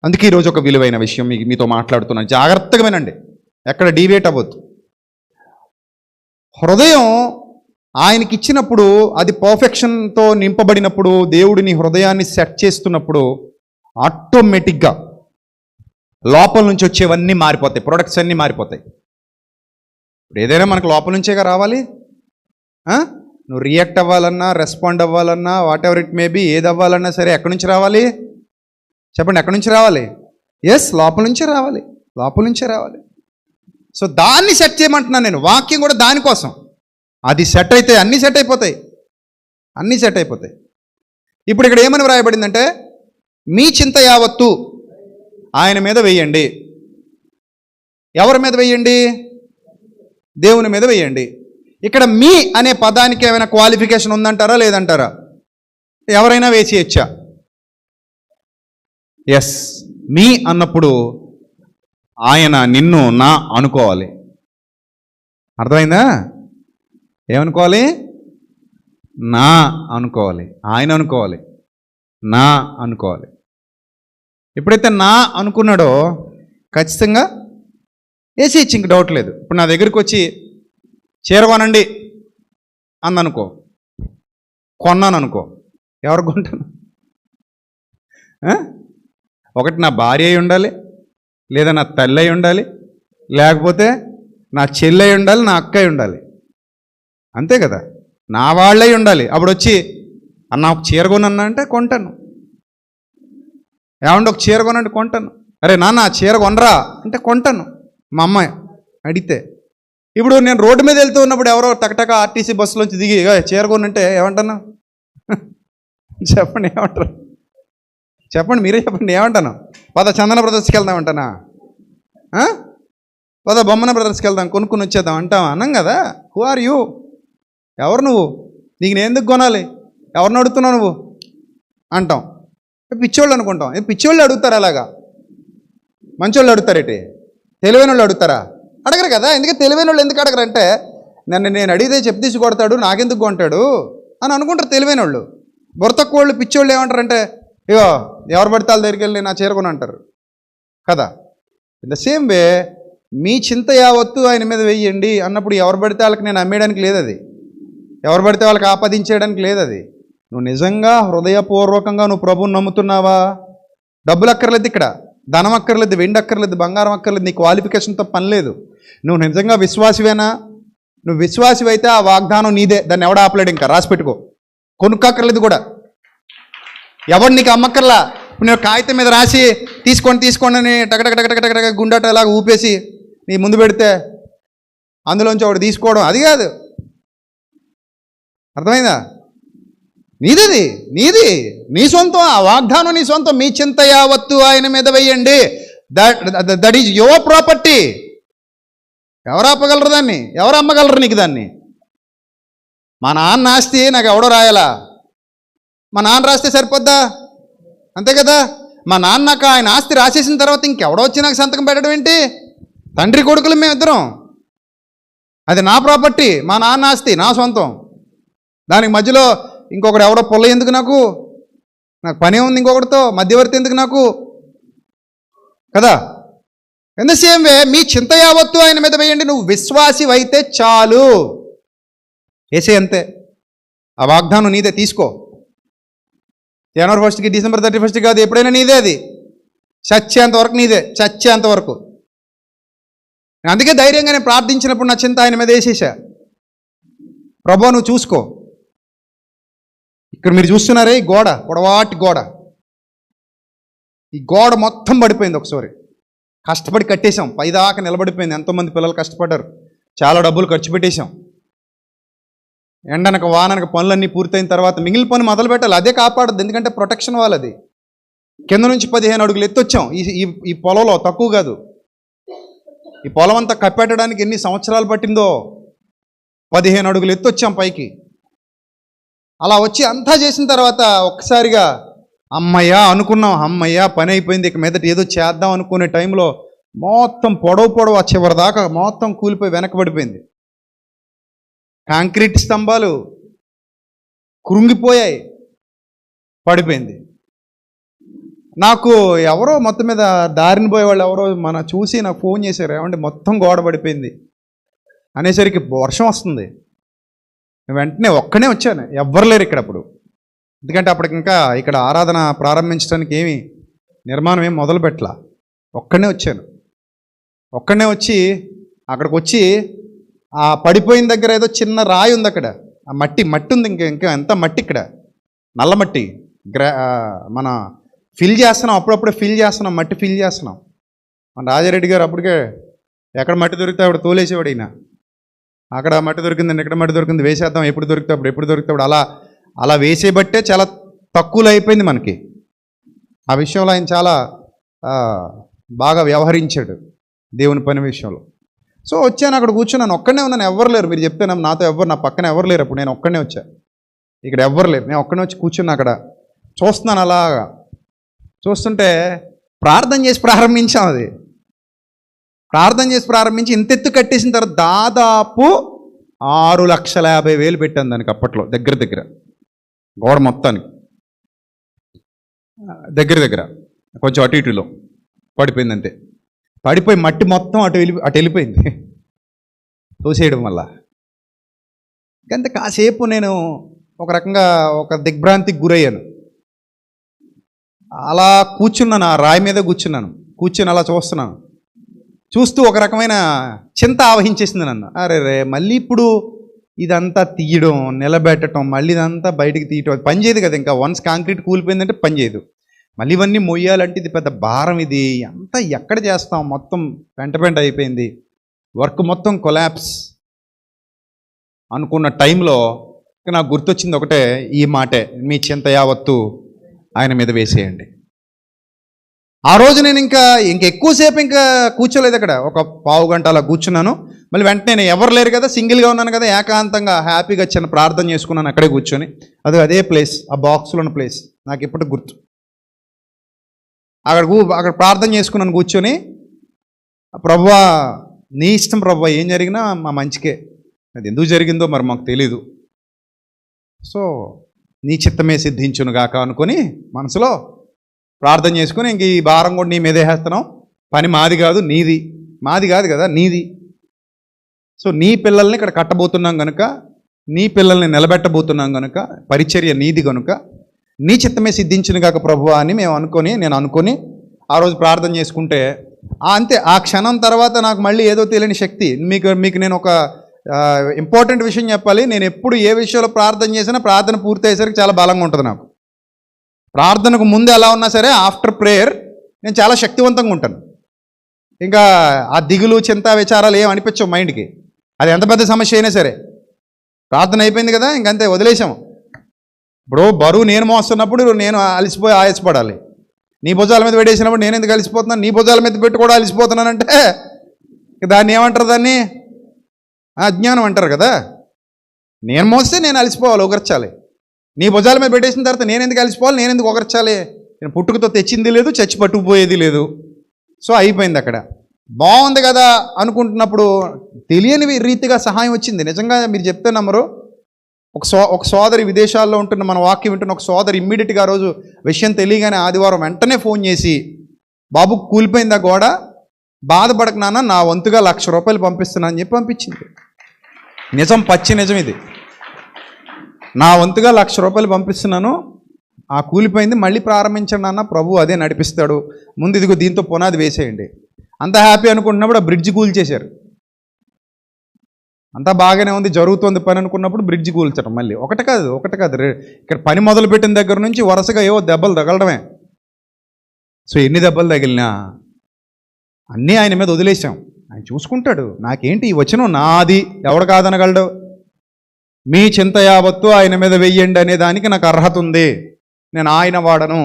అందుకే ఈరోజు ఒక విలువైన విషయం మీతో మాట్లాడుతున్నాను. జాగ్రత్తగా వినండి, ఎక్కడ డీవియేట్ అవ్వద్దు. హృదయం ఆయనకి ఇచ్చినప్పుడు, అది పర్ఫెక్షన్తో నింపబడినప్పుడు, దేవుడిని హృదయాన్ని సెట్ చేస్తున్నప్పుడు ఆటోమేటిక్గా లోపల నుంచి వచ్చేవన్నీ మారిపోతాయి, ప్రొడక్ట్స్ అన్నీ మారిపోతాయి. ఇప్పుడు ఏదైనా మనకు లోపల నుంచేగా రావాలి. నువ్వు రియాక్ట్ అవ్వాలన్నా, రెస్పాండ్ అవ్వాలన్నా, whatever it may be, ఏది అవ్వాలన్నా సరే ఎక్కడి నుంచి రావాలి చెప్పండి? ఎక్కడి నుంచి రావాలి? ఎస్, లోపల నుంచే రావాలి, లోపల నుంచే రావాలి. సో దాన్ని సెట్ చేయమంటున్నాను నేను. వాక్యం కూడా దానికోసం. అది సెట్ అయితే అన్నీ సెట్ అయిపోతాయి, అన్నీ సెట్ అయిపోతాయి. ఇప్పుడు ఇక్కడ ఏమని వ్రాయబడిందంటే, మీ చింత యావత్తు ఆయన మీద వేయండి. ఎవరి మీద వేయండి? దేవుని మీద వేయండి. ఇక్కడ మీ అనే పదానికి ఏమైనా క్వాలిఫికేషన్ ఉందంటారా, లేదంటారా? ఎవరైనా వేసేయచ్చా? ఎస్, మీ అన్నప్పుడు ఆయన నిన్ను నా అనుకోవాలి. అర్థమైందా? ఏమనుకోవాలి? నా అనుకోవాలి, ఆయన అనుకోవాలి, నా అనుకోవాలి. ఎప్పుడైతే నా అనుకున్నాడో ఖచ్చితంగా వేసేయచ్చు, ఇంక డౌట్ లేదు. ఇప్పుడు నా దగ్గరికి వచ్చి చీర కొనండి అందనుకో, కొన్నాను అనుకో, ఎవరు కొంటాను? ఒకటి నా భార్య అయి ఉండాలి, లేదా నా తల్లి అయి ఉండాలి, లేకపోతే నా చెల్లి అయి ఉండాలి, నా అక్క అయి ఉండాలి, అంతే కదా, నా వాళ్ళై ఉండాలి. అప్పుడు వచ్చి అన్న ఒక చీర కొనన్నా అంటే కొంటాను. ఏమంటే ఒక చీర కొనంటే కొంటాను. అరే నాన్న చీర కొనరా అంటే కొంటాను, మా అమ్మాయి అడిగితే. ఇప్పుడు నేను రోడ్డు మీద వెళ్తూ ఉన్నప్పుడు ఎవరో టకటక ఆర్టీసీ బస్సులోంచి దిగి చీర కొనంటే ఏమంటాను? చెప్పండి, ఏమంటారు? చెప్పండి, మీరే చెప్పండి, ఏమంటాను? పద చందన బ్రదర్స్కి వెళ్దామంటానా? పద బొమ్మన బ్రదర్స్కి వెళ్దాం, కొనుక్కుని వచ్చేద్దాం అంటావా? అన్నాం కదా. Who are you? ఎవరు నువ్వు? నీకు నేను ఎందుకు కొనాలి? ఎవరిని అడుగుతున్నావు నువ్వు అంటాం. పిచ్చోళ్ళు అనుకుంటాం. పిచ్చోళ్ళు అడుగుతారు అలాగా, మంచోళ్ళు అడుగుతారేటి? తెలివైన వాళ్ళు అడుగుతారా? అడగరు కదా. ఎందుకంటే తెలివైన వాళ్ళు ఎందుకు అడగరంటే, నేను అడిగితే చెప్పు తీసి కొడతాడు, నాకెందుకు కొంటాడు అని అనుకుంటారు తెలివైన వాళ్ళు. బుర్రతక్కువ వాళ్ళు, పిచ్చోళ్ళు ఏమంటారంటే, ఇగో ఎవరు పడితే వాళ్ళ దగ్గరికి వెళ్ళి నా చేరుకొని అంటారు కదా. ఇన్ ద సేమ్ వే మీ చింత యావత్తు ఆయన మీద వెయ్యండి అన్నప్పుడు ఎవరు పడితే వాళ్ళకి నేను అమ్మేయడానికి లేదు, అది ఎవరు పడితే వాళ్ళకి ఆపాదించేయడానికి లేదు. అది నువ్వు నిజంగా హృదయపూర్వకంగా నువ్వు ప్రభువుని నమ్ముతున్నావా? డబ్బులు అక్కర్లేదు, ఇక్కడ ధనం అక్కర్లేదు, వెండి అక్కర్లేదు, బంగారం అక్కర్లేదు, నీ క్వాలిఫికేషన్తో పని లేదు. నువ్వు నిజంగా విశ్వాసివేనా? నువ్వు విశ్వాసివైతే ఆ వాగ్దానం నీదే, దాన్ని ఎవడ ఆపలేడు. ఇంకా రాసి పెట్టుకో, కొనుక్కర్లేదు కూడా, ఎవడు నీకు అమ్మక్కర్లా. ఇప్పుడు నేను కాగితం మీద రాసి తీసుకోండి అని టకటక గుండట అలాగ ఊపేసి నీ ముందు పెడితే అందులోంచి ఒకటి తీసుకోవడం అది కాదు. అర్థమైందా? నీది, నీది, నీ సొంతం. ఆ వాగ్దానం నీ సొంతం. మీ చింత యావత్తు ఆయన మీద వెయ్యండి. That is your property. ఎవరు ఆపగలరు దాన్ని? ఎవరు అమ్మగలరు నీకు దాన్ని? మా నాన్న ఆస్తి నాకు ఎవడో రాయాలా? మా నాన్న రాస్తే సరిపోద్దా? అంతే కదా. మా నాన్న నాకు ఆయన ఆస్తి రాసేసిన తర్వాత ఇంకెవడో వచ్చి నాకు సంతకం పెట్టడం ఏంటి? తండ్రి కొడుకులు మేమిద్దరం, అది నా ప్రాపర్టీ, మా నాన్న ఆస్తి నా సొంతం. దానికి మధ్యలో ఇంకొకటి ఎవడో పొల్ల ఎందుకు? నాకు పనే ఉంది ఇంకొకటితో, మధ్యవర్తి ఎందుకు నాకు కదా. ఇన్ ద సేమ్ వే మీ చింత యావత్తు ఆయన మీద వేయండి. నువ్వు విశ్వాసి అయితే చాలు, వేసే అంతే. ఆ వాగ్దానం నీదే, తీసుకో. జనవరి 1కి డిసెంబర్ 31 కాదు, ఎప్పుడైనా నీదే. అది చచ్చేంతవరకు నీదే, చచ్చేంతవరకు. అందుకే ధైర్యంగా నేను ప్రార్థించినప్పుడు నా చింత ఆయన మీద వేసేసా. ప్రభువా నువ్వు చూసుకో, ఇక్కడ మీరు చూస్తున్నారే ఈ గోడ, పొడవాటి గోడ, ఈ గోడ మొత్తం పడిపోయింది ఒకసారి. కష్టపడి కట్టేశాం, పైదాకా నిలబడిపోయింది. ఎంతోమంది పిల్లలు కష్టపడ్డారు, చాలా డబ్బులు ఖర్చు పెట్టేశాం. ఎండనక వాననక పనులన్నీ పూర్తయిన తర్వాత మిగిలిన పని మొదలు పెట్టాలి. అదే కాపాడద్దు, ఎందుకంటే ప్రొటెక్షన్ వాళ్ళది. కింద నుంచి 15 అడుగులు ఎత్తొచ్చాం. ఈ పొలంలో తక్కువ కాదు. ఈ పొలం అంతా కప్పెట్టడానికి ఎన్ని సంవత్సరాలు పట్టిందో. 15 అడుగులు ఎత్తొచ్చాం పైకి. అలా వచ్చి అంతా చేసిన తర్వాత ఒక్కసారిగా అమ్మయ్య అనుకున్నాం, అమ్మయ్య పని అయిపోయింది, ఇక మీదట ఏదో చేద్దాం అనుకునే టైంలో మొత్తం పొడవు ఆ చివరి దాకా మొత్తం కూలిపోయి వెనకబడిపోయింది. కాంక్రీట్ స్తంభాలు కృంగిపోయాయి, పడిపోయింది. నాకు ఎవరో మొత్తం మీద దారిని పోయే వాళ్ళు ఎవరో చూసి నాకు ఫోన్ చేశారు, ఏమంటే మొత్తం గోడ పడిపోయింది అనేసరికి వర్షం వస్తుంది. వెంటనే ఒక్కనే వచ్చాను, ఎవ్వరు లేరు ఇక్కడ అప్పుడు. ఎందుకంటే అప్పటికి ఇంకా ఇక్కడ ఆరాధన ప్రారంభించడానికి ఏమి నిర్మాణం ఏం మొదలు పెట్టలా. ఒక్కనే వచ్చాను. ఒక్కనే వచ్చి అక్కడికి వచ్చి ఆ పడిపోయిన దగ్గర ఏదో చిన్న రాయి ఉంది అక్కడ, ఆ మట్టి ఉంది. ఇంకా ఎంత మట్టి ఇక్కడ, నల్ల మట్టి. మన ఫిల్ చేస్తున్నాం, అప్పుడప్పుడే ఫిల్ చేస్తున్నాం, మట్టి ఫిల్ చేస్తున్నాం. మన రాజారెడ్డి గారు అప్పటికే ఎక్కడ మట్టి దొరికితే అప్పుడు తోలేసేవాడు ఈయన. అక్కడ మట్టి దొరికిందండి, ఎక్కడ మట్టి దొరికింది, వేసేద్దాం, ఎప్పుడు దొరికితే అప్పుడు అలా వేసేబట్టే చాలా తక్కువలో అయిపోయింది మనకి. ఆ విషయంలో ఆయన చాలా బాగా వ్యవహరించాడు దేవుని పని విషయంలో. సో వచ్చాను, అక్కడ కూర్చున్నాను, ఒక్కనే ఉన్నాను, ఎవ్వరు లేరు. మీరు చెప్తే నాతో నా పక్కన ఎవరు లేరు. అప్పుడు నేను ఒక్కనే వచ్చా, ఇక్కడ ఎవ్వరు లేరు. నేను ఒక్కనే వచ్చి కూర్చున్నా, అక్కడ చూస్తున్నాను. అలాగా చూస్తుంటే ప్రార్థన చేసి ప్రారంభించాం. అది ప్రార్థన చేసి ప్రారంభించి ఇంతెత్తు కట్టేసిన తర్వాత దాదాపు 6,50,000 పెట్టాను దానికి. అప్పట్లో దగ్గర గోడ మొత్తానికి దగ్గర కొంచెం అటు ఇటులో పడిపోయింది అంతే. పడిపోయి మట్టి మొత్తం అటు వెళ్ళిపోయింది తోసేయడం వల్ల. అంతే కాసేపు నేను ఒక రకంగా ఒక దిగ్భ్రాంతికి గురయ్యాను. అలా కూర్చున్నాను, ఆ రాయి మీద కూర్చుని అలా చూస్తూ ఒక రకమైన చింత ఆవహించేసింది నన్ను. అరే మళ్ళీ ఇప్పుడు ఇదంతా తీయడం, నిలబెట్టడం, మళ్ళీ ఇదంతా బయటికి తీయటం పని చేయదు కదా. ఇంకా వన్స్ కాంక్రీట్ కూలిపోయిందంటే పని చేయదు. మళ్ళీ ఇవన్నీ మొయ్యాలంటే ఇది పెద్ద భారం. ఇది అంతా ఎక్కడ చేస్తాం, మొత్తం పెంట అయిపోయింది, వర్క్ మొత్తం కొలాప్స్ అనుకున్న టైంలో నాకు గుర్తొచ్చింది ఒకటే, ఈ మాటే, మీ చింత యావత్తు ఆయన మీద వేసేయండి. ఆ రోజు నేను ఇంకా ఎక్కువసేపు ఇంకా కూర్చోలేదు అక్కడ. ఒక పావు గంట అలా కూర్చున్నాను. మళ్ళీ వెంటనే నేను ఎవరు లేరు కదా, సింగిల్గా ఉన్నాను కదా, ఏకాంతంగా హ్యాపీగా చిన్న ప్రార్థన చేసుకున్నాను అక్కడే కూర్చొని. అదే ప్లేస్, ఆ బాక్స్లో ఉన్న ప్లేస్ నాకు ఎప్పుడు గుర్తు. అక్కడ ప్రార్థన చేసుకున్నాను కూర్చొని. ప్రభువా నీ ఇష్టం ప్రభువా, ఏం జరిగినా మా మంచికే, అది ఎందుకు జరిగిందో మరి మాకు తెలీదు, సో నీ చిత్తమే సిద్ధించును గాక అనుకొని మనసులో ప్రార్థన చేసుకుని, ఇంక ఈ భారం కూడా నీ మీదే వేస్తున్నాం, పని మాది కాదు నీది, మాది కాదు కదా నీది. సో నీ పిల్లల్ని ఇక్కడ కట్టబోతున్నాం కనుక, నీ పిల్లల్ని నిలబెట్టబోతున్నాం కనుక, పరిచర్య నీది కనుక నీ చిత్తమే సిద్ధించును గాక ప్రభువా అని నేను అనుకొని ఆ రోజు ప్రార్థన చేసుకుంటే అంతే. ఆ క్షణం తర్వాత నాకు మళ్ళీ ఏదో తెలియని శక్తి. మీకు నేను ఒక ఇంపార్టెంట్ విషయం చెప్పాలి. నేను ఎప్పుడు ఏ విషయంలో ప్రార్థన చేసినా ప్రార్థన పూర్తి అయ్యేసరికి చాలా బలంగా ఉంటుంది నాకు. ప్రార్థనకు ముందు ఎలా ఉన్నా సరే, ఆఫ్టర్ ప్రేయర్ నేను చాలా శక్తివంతంగా ఉంటాను. ఇంకా ఆ దిగులు, చింత, విచారాలు ఏం అనిపించవు మైండ్కి. అది ఎంత పెద్ద సమస్య అయినా సరే, ప్రార్థన అయిపోయింది కదా ఇంకంతే, వదిలేసాము. ఇప్పుడు బరువు నేను మోస్తున్నప్పుడు నేను అలసిపోయి ఆయాసపడాలి. నీ భుజాల మీద పెట్టేసినప్పుడు నేను ఎందుకు అలసిపోతున్నాను, నీ భుజాల మీద పెట్టి కూడా అలసిపోతున్నానంటే దాన్ని ఏమంటారు, దాన్ని అజ్ఞానం అంటారు కదా. నేను మోస్తే నేను అలసిపోవాలి, ఒగర్చాలి. నీ భుజాల మీద పెట్టేసిన తర్వాత నేను ఎందుకు అలసిపోవాలి, నేను ఎందుకు ఒగర్చాలి. నేను పుట్టుకతో తెచ్చింది లేదు, చచ్చి పట్టుకుపోయేది లేదు. సో అయిపోయింది అక్కడ. బాగుంది కదా అనుకుంటున్నప్పుడు తెలియని రీతిగా సహాయం వచ్చింది. నిజంగా మీరు చెప్తే నమ్మరు. ఒక సోదరి విదేశాల్లో ఉంటున్న, మన వాక్యం వింటున్న ఒక సోదరి ఇమ్మీడియట్గా ఆ రోజు విషయం తెలియగానే ఆదివారం వెంటనే ఫోన్ చేసి, బాబు కూలిపోయిందా గోడ, బాధపడక నాన్న, నా వంతుగా ₹1,00,000 పంపిస్తున్నా అని చెప్పి పంపించింది. నిజం, పచ్చి నిజం ఇది. నా వంతుగా ₹1,00,000 పంపిస్తున్నాను, ఆ కూలిపోయింది మళ్ళీ ప్రారంభించండి నాన్న, ప్రభు అదే నడిపిస్తాడు, ముందు ఇదిగో దీంతో పునాది వేసేయండి. అంత హ్యాపీ అనుకుంటున్నప్పుడు ఆ బ్రిడ్జ్ కూల్చేశారు. అంతా బాగానే ఉంది, జరుగుతుంది పని అనుకున్నప్పుడు బ్రిడ్జ్ కూల్చడం. మళ్ళీ ఒకటి కాదు ఇక్కడ పని మొదలుపెట్టిన దగ్గర నుంచి వరుసగా ఏవో దెబ్బలు తగలడమే. సో ఎన్ని దెబ్బలు తగిలినా అన్నీ ఆయన మీద వదిలేసాం, ఆయన చూసుకుంటాడు. నాకేంటి ఈ వచనం నాది, ఎవడు కాదనగలడు? మీ చింత యావత్తు ఆయన మీద వెయ్యండి అనే దానికి నాకు అర్హత ఉంది. నేను ఆయన వాడను,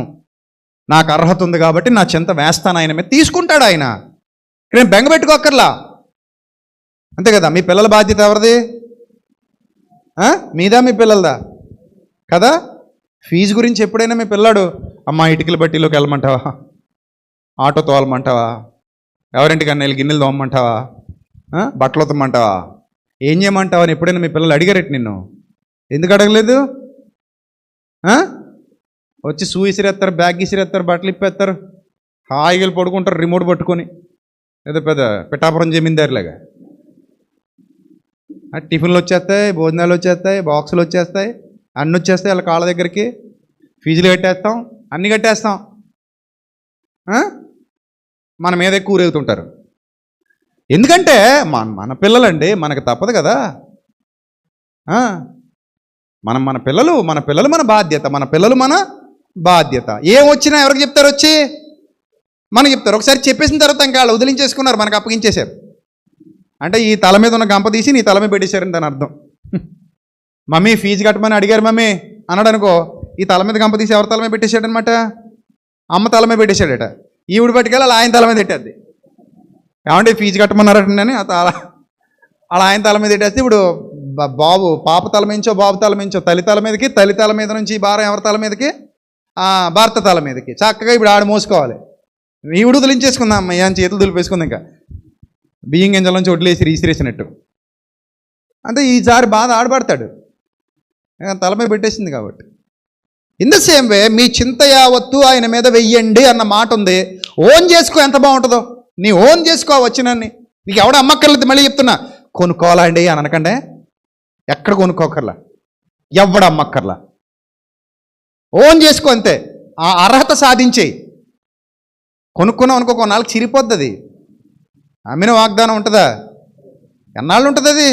నాకు అర్హత ఉంది కాబట్టి నా చింత వేస్తాను ఆయన మీద. తీసుకుంటాడు ఆయన. నేను బెంగ పెట్టుకోక్కర్లా, అంతే కదా. మీ పిల్లల బాధ్యత ఎవరిది? మీదా మీ పిల్లలదా? కదా. ఫీజు గురించి ఎప్పుడైనా మీ పిల్లాడు అమ్మ ఇటుకల బట్టీలోకి వెళ్ళమంటావా, ఆటో తోలమంటావా, ఎవరింటికన్నా వెళ్ళి గిన్నెలు తోమమంటావా, బట్టలు ఉతమంటావా, ఏం చేయమంటావా అని ఎప్పుడైనా మీ పిల్లలు అడిగారట నిన్ను? ఎందుకు అడగలేదు? వచ్చి షూ ఇసిరేస్తారు, బ్యాగ్ ఇసిరేస్తారు, బట్టలు ఇప్పేస్తారు, హాయిగా పడుకుంటారు రిమోట్ పట్టుకొని, ఏదో పెద్ద పిఠాపురం జమీందారులాగా. టిఫిన్లు వచ్చేస్తాయి, భోజనాలు వచ్చేస్తాయి, బాక్సులు వచ్చేస్తాయి, అన్నీ వచ్చేస్తాయి వాళ్ళ కాళ్ళ దగ్గరికి. ఫీజులు కట్టేస్తాం, అన్నీ కట్టేస్తాం, మన మీద ఎక్కువ ఊరేగుతుంటారు. ఎందుకంటే మన పిల్లలండి, మనకు తప్పదు కదా. మన పిల్లలు మన బాధ్యత, మన పిల్లలు మన బాధ్యత. ఏం వచ్చినా ఎవరికి చెప్తారు? వచ్చి మనకు చెప్తారు. ఒకసారి చెప్పేసిన తర్వాత ఇంకా వాళ్ళు వదిలించేసుకున్నారు, మనకు అప్పగించేశారు. అంటే ఈ తల మీద ఉన్న గంప తీసి నీ తల మీద పెట్టేశారని దాని అర్థం. మమ్మీ ఫీజు కట్టమని అడిగారు మమ్మీ అన్నాడు అనుకో, ఈ తల మీద గంప తీసి ఎవరి తల మీద పెట్టేశాడనమాట? అమ్మ తల మీద పెట్టేశాడట. ఈవిడ పట్టుకెళ్ళి అలా ఆయన తల మీద పెట్టేద్ది. ఏమంటే ఫీజు కట్టమన్నారటండి అని అలా ఆయన తల మీద పెట్టేస్తే ఇప్పుడు పాప తల మించో బాబు తల మించో తల్లి తల మీదకి, తల్లి తల మీద నుంచి ఈ భారం ఎవరి తల మీదకి? భర్త తల మీదకి. చక్కగా ఇప్పుడు ఆడ మోసుకోవాలి. ఈవిడ వదిలించేసుకుందాం అమ్మయ్య అని చేతులు దులిపేసుకుంది. ఇంకా బియ్యం గింజల నుంచి వడ్లేసి రీసిరేసినట్టు. అంటే ఈసారి బాధ ఆడబడతాడు, తల మీద పెట్టేసింది కాబట్టి. ఇన్ ద సేమ్ వే మీ చింత యావత్తు ఆయన మీద వెయ్యండి అన్న మాట ఉంది. ఓన్ చేసుకో, ఎంత బాగుంటుందో. నీ ఓన్ చేసుకో వచ్చినాన్ని. నీకు ఎవడ అమ్మక్కర్లేదు. మళ్ళీ చెప్తున్నా, కొనుక్కోవాలా అండి అని అనకండి. ఎక్కడ కొనుక్కోకర్లా, ఎవడ అమ్మక్కర్లా. ఓన్ చేసుకో అంతే. ఆ అర్హత సాధించేయి. కొనుక్కున్నావు అనుకో, కొన్నాళ్ళకి చిరిపోద్ది అది. అమ్మిన వాగ్దానం ఉంటుందా? ఎన్నాళ్ళు ఉంటుంది అది?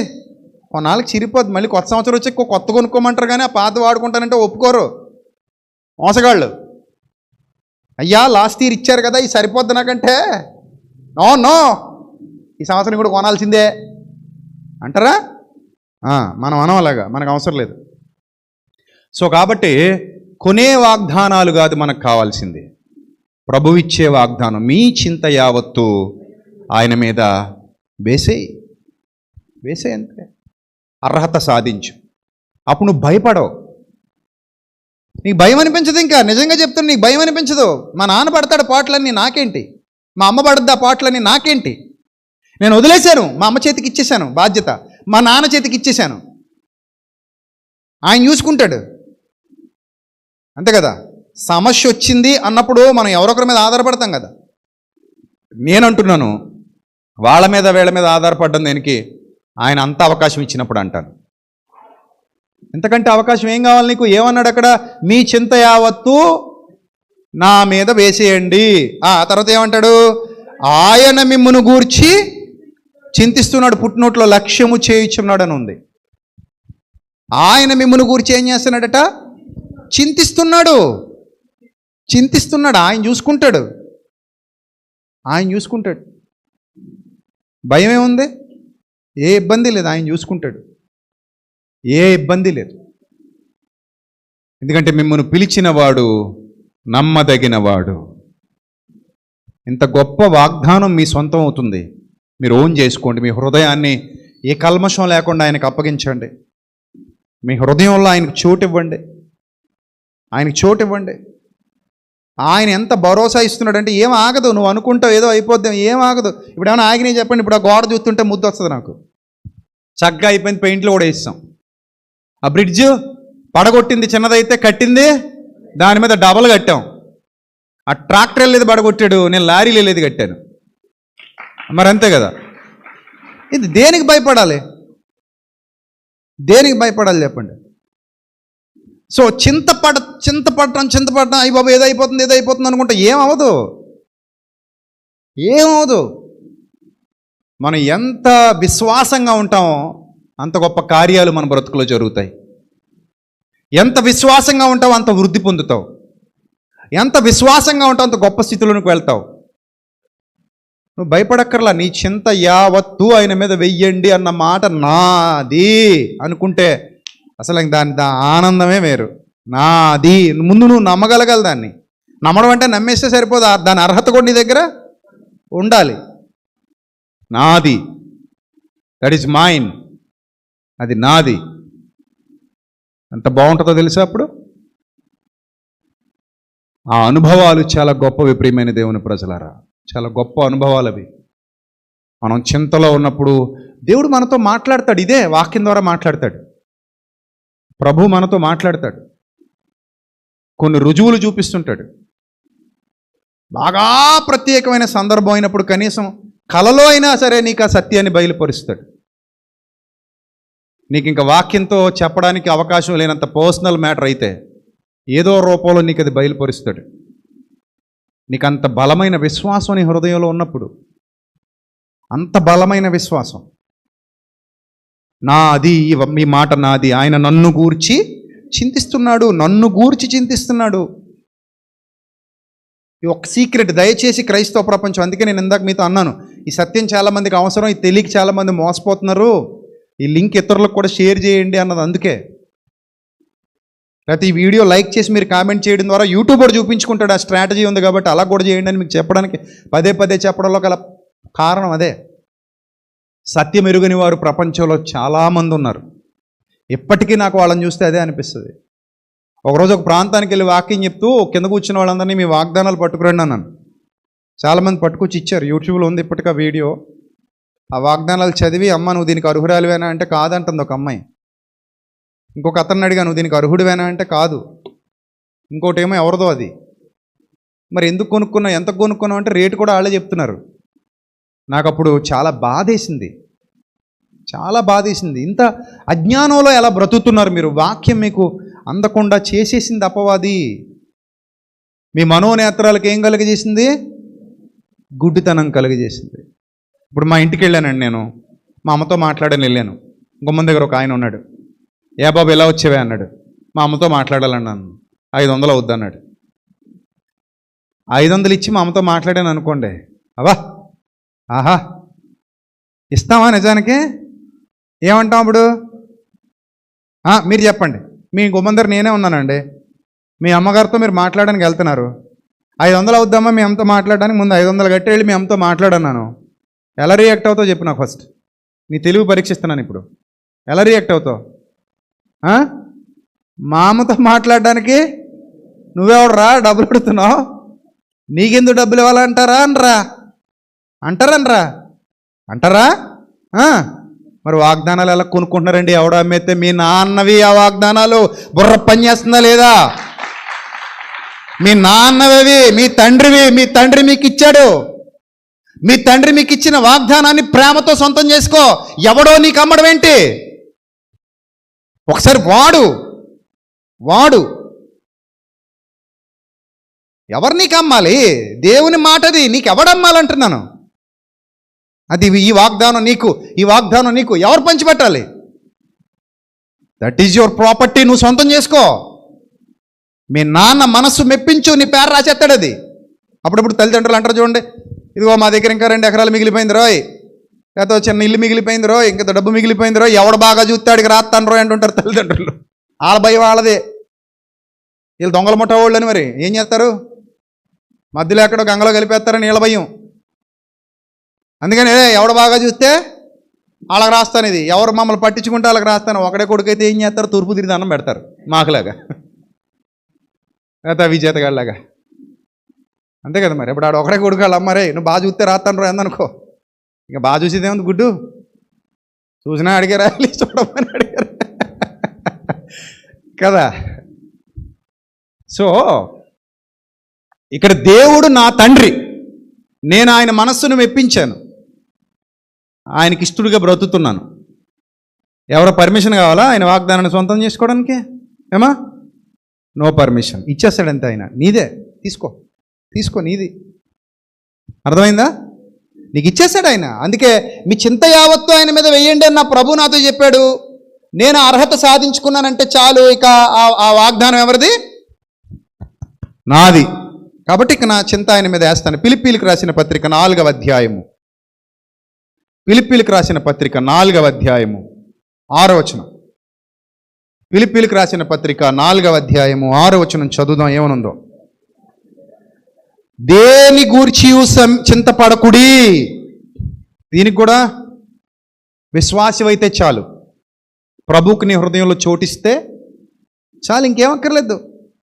కొన్నాళ్ళకి చిరిపోద్ది. మళ్ళీ కొత్త సంవత్సరం వచ్చి కొత్త కొనుక్కోమంటారు, కానీ ఆ పాత వాడుకుంటానంటే ఒప్పుకోరు మోసగాళ్ళు. అయ్యా లాస్ట్ ఇయర్ ఇచ్చారు కదా, ఇది సరిపోద్ది నాకంటే, నో ఈ సంవత్సరం కూడా కొనాల్సిందే అంటారా? మనం అనం అలాగా, మనకు అవసరం లేదు. సో కాబట్టి కొనే వాగ్దానాలు కాదు మనకు కావాల్సింది, ప్రభువిచ్చే వాగ్దానం. మీ చింత యావత్తు ఆయన మీద వేసేయి అంతే. అర్హత సాధించు. అప్పుడు నువ్వు భయపడవు, నీకు భయం అనిపించదు. ఇంకా నిజంగా చెప్తున్నా, నీకు భయం అనిపించదు. మా నాన్న పడతాడు పాటలన్నీ, నాకేంటి? మా అమ్మ పడుద్ది ఆ పాటలన్నీ, నాకేంటి? నేను వదిలేశాను, మా అమ్మ చేతికి ఇచ్చేశాను బాధ్యత, మా నాన్న చేతికి ఇచ్చేశాను. ఆయన చూసుకుంటాడు, అంతే కదా. సమస్య వచ్చింది అన్నప్పుడు మనం ఎవరొకరి మీద ఆధారపడతాం కదా. నేనంటున్నాను, వాళ్ళ మీద వీళ్ళ మీద ఆధారపడ్డం దేనికి? ఆయన అంత అవకాశం ఇచ్చినప్పుడు అంటాను. ఎంతకంటే అవకాశం ఏం కావాలి నీకు? ఏమన్నాడు అక్కడ? మీ చింత యావత్తు నా మీద వేసేయండి. ఆ తర్వాత ఏమంటాడు? ఆయన మిమ్మును గూర్చి చింతిస్తున్నాడు. పుట్టినోట్లో లక్ష్యము చేయుచున్నాడు అని ఉంది. ఆయన మిమ్మును గూర్చి ఏం చేస్తున్నాడట? చింతిస్తున్నాడు. ఆయన చూసుకుంటాడు. భయం ఏముంది? ఏ ఇబ్బంది లేదు, ఆయన చూసుకుంటాడు. ఏ ఇబ్బంది లేదు. ఎందుకంటే మిమ్మల్ని పిలిచినవాడు నమ్మదగినవాడు. ఇంత గొప్ప వాగ్దానం మీ సొంతం అవుతుంది. మీరు ఓన్ చేసుకోండి. మీ హృదయాన్ని ఏ కల్మషం లేకుండా ఆయనకు అప్పగించండి. మీ హృదయంలో ఆయనకు చోటు ఇవ్వండి. ఆయన ఎంత భరోసా ఇస్తున్నాడంటే ఏం ఆగదు. నువ్వు అనుకుంటావు ఏదో అయిపోద్ది, ఏం ఆగదు. ఇప్పుడు ఏమైనా ఆగినాయి చెప్పండి. ఇప్పుడు ఆ గోడ చూస్తుంటే ముద్దు వస్తుంది నాకు. చక్కగా అయిపోయింది, పెయింట్లో కూడా వేస్తాం. ఆ బ్రిడ్జ్ పడగొట్టింది చిన్నదైతే, కట్టింది దాని మీద డబల్ కట్టాం. ఆ ట్రాక్టర్ వెళ్ళేది పడగొట్టాడు, నేను లారీలు వెళ్ళేది కట్టాను. మరి అంతే కదా. ఇది దేనికి భయపడాలి చెప్పండి. సో చింతపడటం అయ్యి బాబు ఏదో అయిపోతుంది అనుకుంటా ఏమవదు. మనం ఎంత విశ్వాసంగా ఉంటామో అంత గొప్ప కార్యాలు మన బ్రతుకులో జరుగుతాయి. ఎంత విశ్వాసంగా ఉంటావు అంత వృద్ధి పొందుతావు. ఎంత విశ్వాసంగా ఉంటావు అంత గొప్ప స్థితిలోనికి వెళ్తావు. నువ్వు భయపడక్కర్లా. నీ చింత యావత్తు ఆయన మీద వెయ్యండి అన్న మాట నాది అనుకుంటే అసలు దాని ఆనందమే వేరు. నాది ముందు నువ్వు నమ్మగలగాలి. దాన్ని నమ్మడం అంటే నమ్మేస్తే సరిపోదు, దాని అర్హత కూడా నీ దగ్గర ఉండాలి. నాది, దట్ ఈజ్ మైన్, అది నాది. ఎంత బాగుంటుందో తెలుసా అప్పుడు. ఆ అనుభవాలు చాలా గొప్పవి ప్రియమైన దేవుని ప్రజలారా, చాలా గొప్ప అనుభవాలు అవి. మనం చింతలో ఉన్నప్పుడు దేవుడు మనతో మాట్లాడతాడు. ఇదే వాక్యం ద్వారా మాట్లాడతాడు. ప్రభు మనతో మాట్లాడతాడు. కొన్ని రుజువులు చూపిస్తుంటాడు. బాగా ప్రత్యేకమైన సందర్భం అయినప్పుడు కనీసం కలలో అయినా సరే నీకు ఆ సత్యాన్ని బయలుపరుస్తాడు. నీకు ఇంకా వాక్యంతో చెప్పడానికి అవకాశం లేనంత పర్సనల్ మ్యాటర్ అయితే ఏదో రూపంలో నీకు అది బయలుపరుస్తాడు. నీకు అంత బలమైన విశ్వాసం నీ హృదయంలో ఉన్నప్పుడు, అంత బలమైన విశ్వాసం, నాది, మీ మాట నాది, ఆయన నన్ను గూర్చి చింతిస్తున్నాడు, నన్ను గూర్చి చింతిస్తున్నాడు. ఈ ఒక సీక్రెట్ దయచేసి క్రైస్తవ ప్రపంచం, అందుకే నేను ఇందాక మీతో అన్నాను, ఈ సత్యం చాలామందికి అవసరం, ఈ తెలియక చాలామంది మోసపోతున్నారు, ఈ లింక్ ఇతరులకు కూడా షేర్ చేయండి అన్నది అందుకే. లేకపోతే ఈ వీడియో లైక్ చేసి మీరు కామెంట్ చేయడం ద్వారా యూట్యూబ్ కూడా చూపించుకుంటాడు. ఆ స్ట్రాటజీ ఉంది కాబట్టి అలా కూడా చేయండి అని మీకు చెప్పడానికి పదే పదే చెప్పడంలో గల కారణం అదే. సత్యం ఎరుగని వారు ప్రపంచంలో చాలామంది ఉన్నారు. ఇప్పటికీ నాకు వాళ్ళని చూస్తే అదే అనిపిస్తుంది. ఒకరోజు ఒక ప్రాంతానికి వెళ్ళి వాక్యం చెప్తూ కింద కూర్చున్న వాళ్ళందరినీ మీ వాగ్దానాలు పట్టుకురండి అన్నాను. చాలామంది పట్టుకొచ్చి ఇచ్చారు. యూట్యూబ్లో ఉంది ఇప్పటికీ ఆ వీడియో. ఆ వాగ్దానాలు చదివి, అమ్మ నువ్వు దీనికి అర్హురాలివేనా అంటే కాదంటుంది ఒక అమ్మాయి. ఇంకొక అతన్ని అడిగా, నువ్వు దీనికి అర్హుడివేనా అంటే కాదు. ఇంకోటి ఏమో ఎవరిదో అది. మరి ఎందుకు కొనుక్కున్నావు, ఎంత కొనుక్కున్నావు అంటే రేటు కూడా వాళ్ళే చెప్తున్నారు. నాకు అప్పుడు చాలా బాధేసింది, చాలా బాధేసింది. ఇంత అజ్ఞానంలో ఎలా బ్రతుకుతున్నారు మీరు. వాక్యం మీకు అందకుండా చేసేసింది అపవాది. మీ మనోనేత్రాలకు ఏం కలుగజేసింది? గుడ్డితనం కలుగజేసింది. ఇప్పుడు మా ఇంటికి వెళ్ళానండి నేను, మా అమ్మతో మాట్లాడని వెళ్ళాను. గుమ్మం దగ్గర ఒక ఆయన ఉన్నాడు. ఏ బాబు ఎలా వచ్చేవే అన్నాడు. మా అమ్మతో మాట్లాడాలన్నాను. 500 అవుద్ది అన్నాడు. 500 ఇచ్చి మా అమ్మతో మాట్లాడాను అనుకోండి, అవా ఆహా ఇస్తావా నిజానికి? ఏమంటాం అప్పుడు? మీరు చెప్పండి. మీ గుమ్మం దగ్గర నేనే ఉన్నానండి, మీ అమ్మగారితో మీరు మాట్లాడడానికి వెళ్తున్నారు. 500 అవుద్దామా మీ అమ్మతో మాట్లాడడానికి? ముందు 500 కట్టి వెళ్ళి మీ అమ్మతో మాట్లాడన్నాను. ఎలా రియాక్ట్ అవుతావు చెప్పు నాకు ఫస్ట్. నీ తెలివి పరీక్షిస్తున్నాను ఇప్పుడు. ఎలా రియాక్ట్ అవుతావు? మా అమ్మతో మాట్లాడడానికి నువ్వెవడరా డబ్బులు అడుగుతున్నావు? నీకెందుకు డబ్బులు ఇవ్వాలంటారా అనరా? అంటారనరా? అంటారా? మరి వాగ్దానాలు ఎలా కొనుక్కుంటున్నారండి? ఎవడో అమ్మేస్తే మీ నాన్నవి ఆ వాగ్దానాలు బుర్ర పని చేస్తుందా లేదా? మీ నాన్నవి, మీ తండ్రివి. మీ తండ్రి మీకు ఇచ్చాడు. మీ తండ్రి మీకు ఇచ్చిన వాగ్దానాన్ని ప్రేమతో సొంతం చేసుకో. ఎవడో నీకు అమ్మడం ఏంటి? ఒకసారి వాడు ఎవరు నీకు అమ్మాలి? దేవుని మాటది, నీకు ఎవడమ్మాలంటున్నాను. అది ఈ వాగ్దానం నీకు, ఈ వాగ్దానం నీకు ఎవరు పంచిపెట్టాలి? That is your property. నువ్వు సొంతం చేసుకో. మీ నాన్న మనస్సు మెప్పించు, నీ పేరు రాసేస్తాడు అది. అప్పుడప్పుడు తల్లిదండ్రులు అంటారు చూడండి, ఇదిగో మా దగ్గర ఇంకా 2 ఎకరాలు మిగిలిపోయింది రోయ్, లేకపోతే చిన్న ఇల్లు మిగిలిపోయింది రోయ్, ఇంకా డబ్బు మిగిలిపోయింది రోయ్, ఎవడు బాగా చూస్తాడికి రాస్తాను రోయ్ అంటుంటారు తల్లిదండ్రులు. వాళ్ళ భయం వాళ్ళదే. వీళ్ళు దొంగల ముఠ వాళ్ళు అని మరి ఏం చేస్తారు? మధ్యలో ఎక్కడో గంగలో కలిపేస్తారని నీళ్ళ భయం. అందుకని ఎవడు బాగా చూస్తే వాళ్ళకి రాస్తాను, ఇది ఎవరు మమ్మల్ని పట్టించుకుంటే వాళ్ళకి రాస్తాను. ఒకడే కొడుకైతే ఏం చేస్తారు? తూర్పు తిరిగి అన్నం పెడతారు మాకులాగా, లేకపోతే విజేతగాళ్ళలాగా. అంతే కదా మరి. ఇప్పుడు ఆడు ఒకడే కొడుకు వాళ్ళు అమ్మారే నువ్వు బాగా చూస్తే రాస్తాను రా అందనుకో. ఇక బాగా చూసేదేముంది, గుడ్డు చూసినా అడిగారా, చూడమని అడిగారు కదా. సో ఇక్కడ దేవుడు నా తండ్రి, నేను ఆయన మనస్సును మెప్పించాను, ఆయనకి ఇష్టడుగా బ్రతుకుతున్నాను. ఎవరో పర్మిషన్ కావాలా ఆయన వాగ్దానాన్ని సొంతం చేసుకోవడానికి? ఏమా నో పర్మిషన్. ఇచ్చేస్తాడంతే ఆయన. నీదే, తీసుకో నీది. అర్థమైందా? నీకు ఇచ్చేశాడు ఆయన. అందుకే మీ చింత యావత్తు ఆయన మీద వెయ్యండి అని నా ప్రభు నాతో చెప్పాడు. నేను అర్హత సాధించుకున్నానంటే చాలు, ఇక ఆ వాగ్దానం ఎవరిది? నాది. కాబట్టి ఇక నా చింత ఆయన మీద వేస్తాను. ఫిలిప్పీలకు రాసిన పత్రిక 4వ అధ్యాయము, ఫిలిప్పీలకు రాసిన పత్రిక 4వ అధ్యాయము 6వ వచనం. ఫిలిప్పీలకు రాసిన పత్రిక 4వ అధ్యాయము 6వ వచనం చదువుదాం ఏమనుందో. దేని గూర్చి చింతపడకుడి. దీనికి కూడా విశ్వాసమైతే చాలు. ప్రభువుకి నీ హృదయంలో చోటిస్తే చాలు, ఇంకేం అక్కర్లేదు.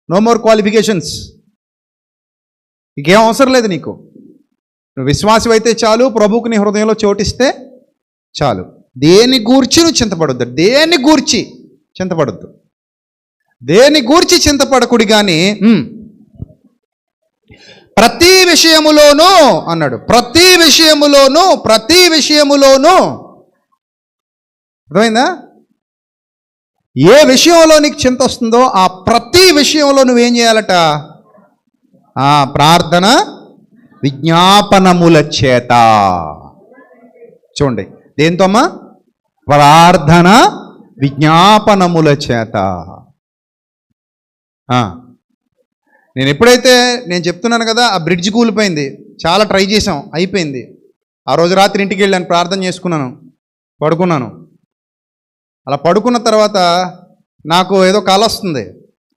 నో మోర్ క్వాలిఫికేషన్స్, ఇంకేం అవసరం లేదు నీకు. నువ్వు విశ్వాసమైతే చాలు, ప్రభువుకి నీ హృదయంలో చోటిస్తే చాలు. దేని గూర్చి నువ్వు చింతపడొద్దు, దేని గూర్చి చింతపడొద్దు, దేని గూర్చి చింతపడకుడి కానీ ప్రతి విషయములోనూ అన్నాడు. ప్రతి విషయములోనూ, ప్రతి విషయములోనూ. అర్థమైందా? ఏ విషయంలో నీకు చింత వస్తుందో ఆ ప్రతి విషయంలో నువ్వేం చేయాలట? ఆ ప్రార్థన విజ్ఞాపనముల చేత. చూడండి, దేంతో అమ్మా? ప్రార్థన విజ్ఞాపనముల చేత. నేను ఎప్పుడైతే నేను చెప్తున్నాను కదా, ఆ బ్రిడ్జ్ కూలిపోయింది, చాలా ట్రై చేసాం, అయిపోయింది. ఆ రోజు రాత్రి ఇంటికి వెళ్ళాను, ప్రార్థన చేసుకున్నాను, పడుకున్నాను. అలా పడుకున్న తర్వాత నాకు ఏదో కళ వస్తుంది.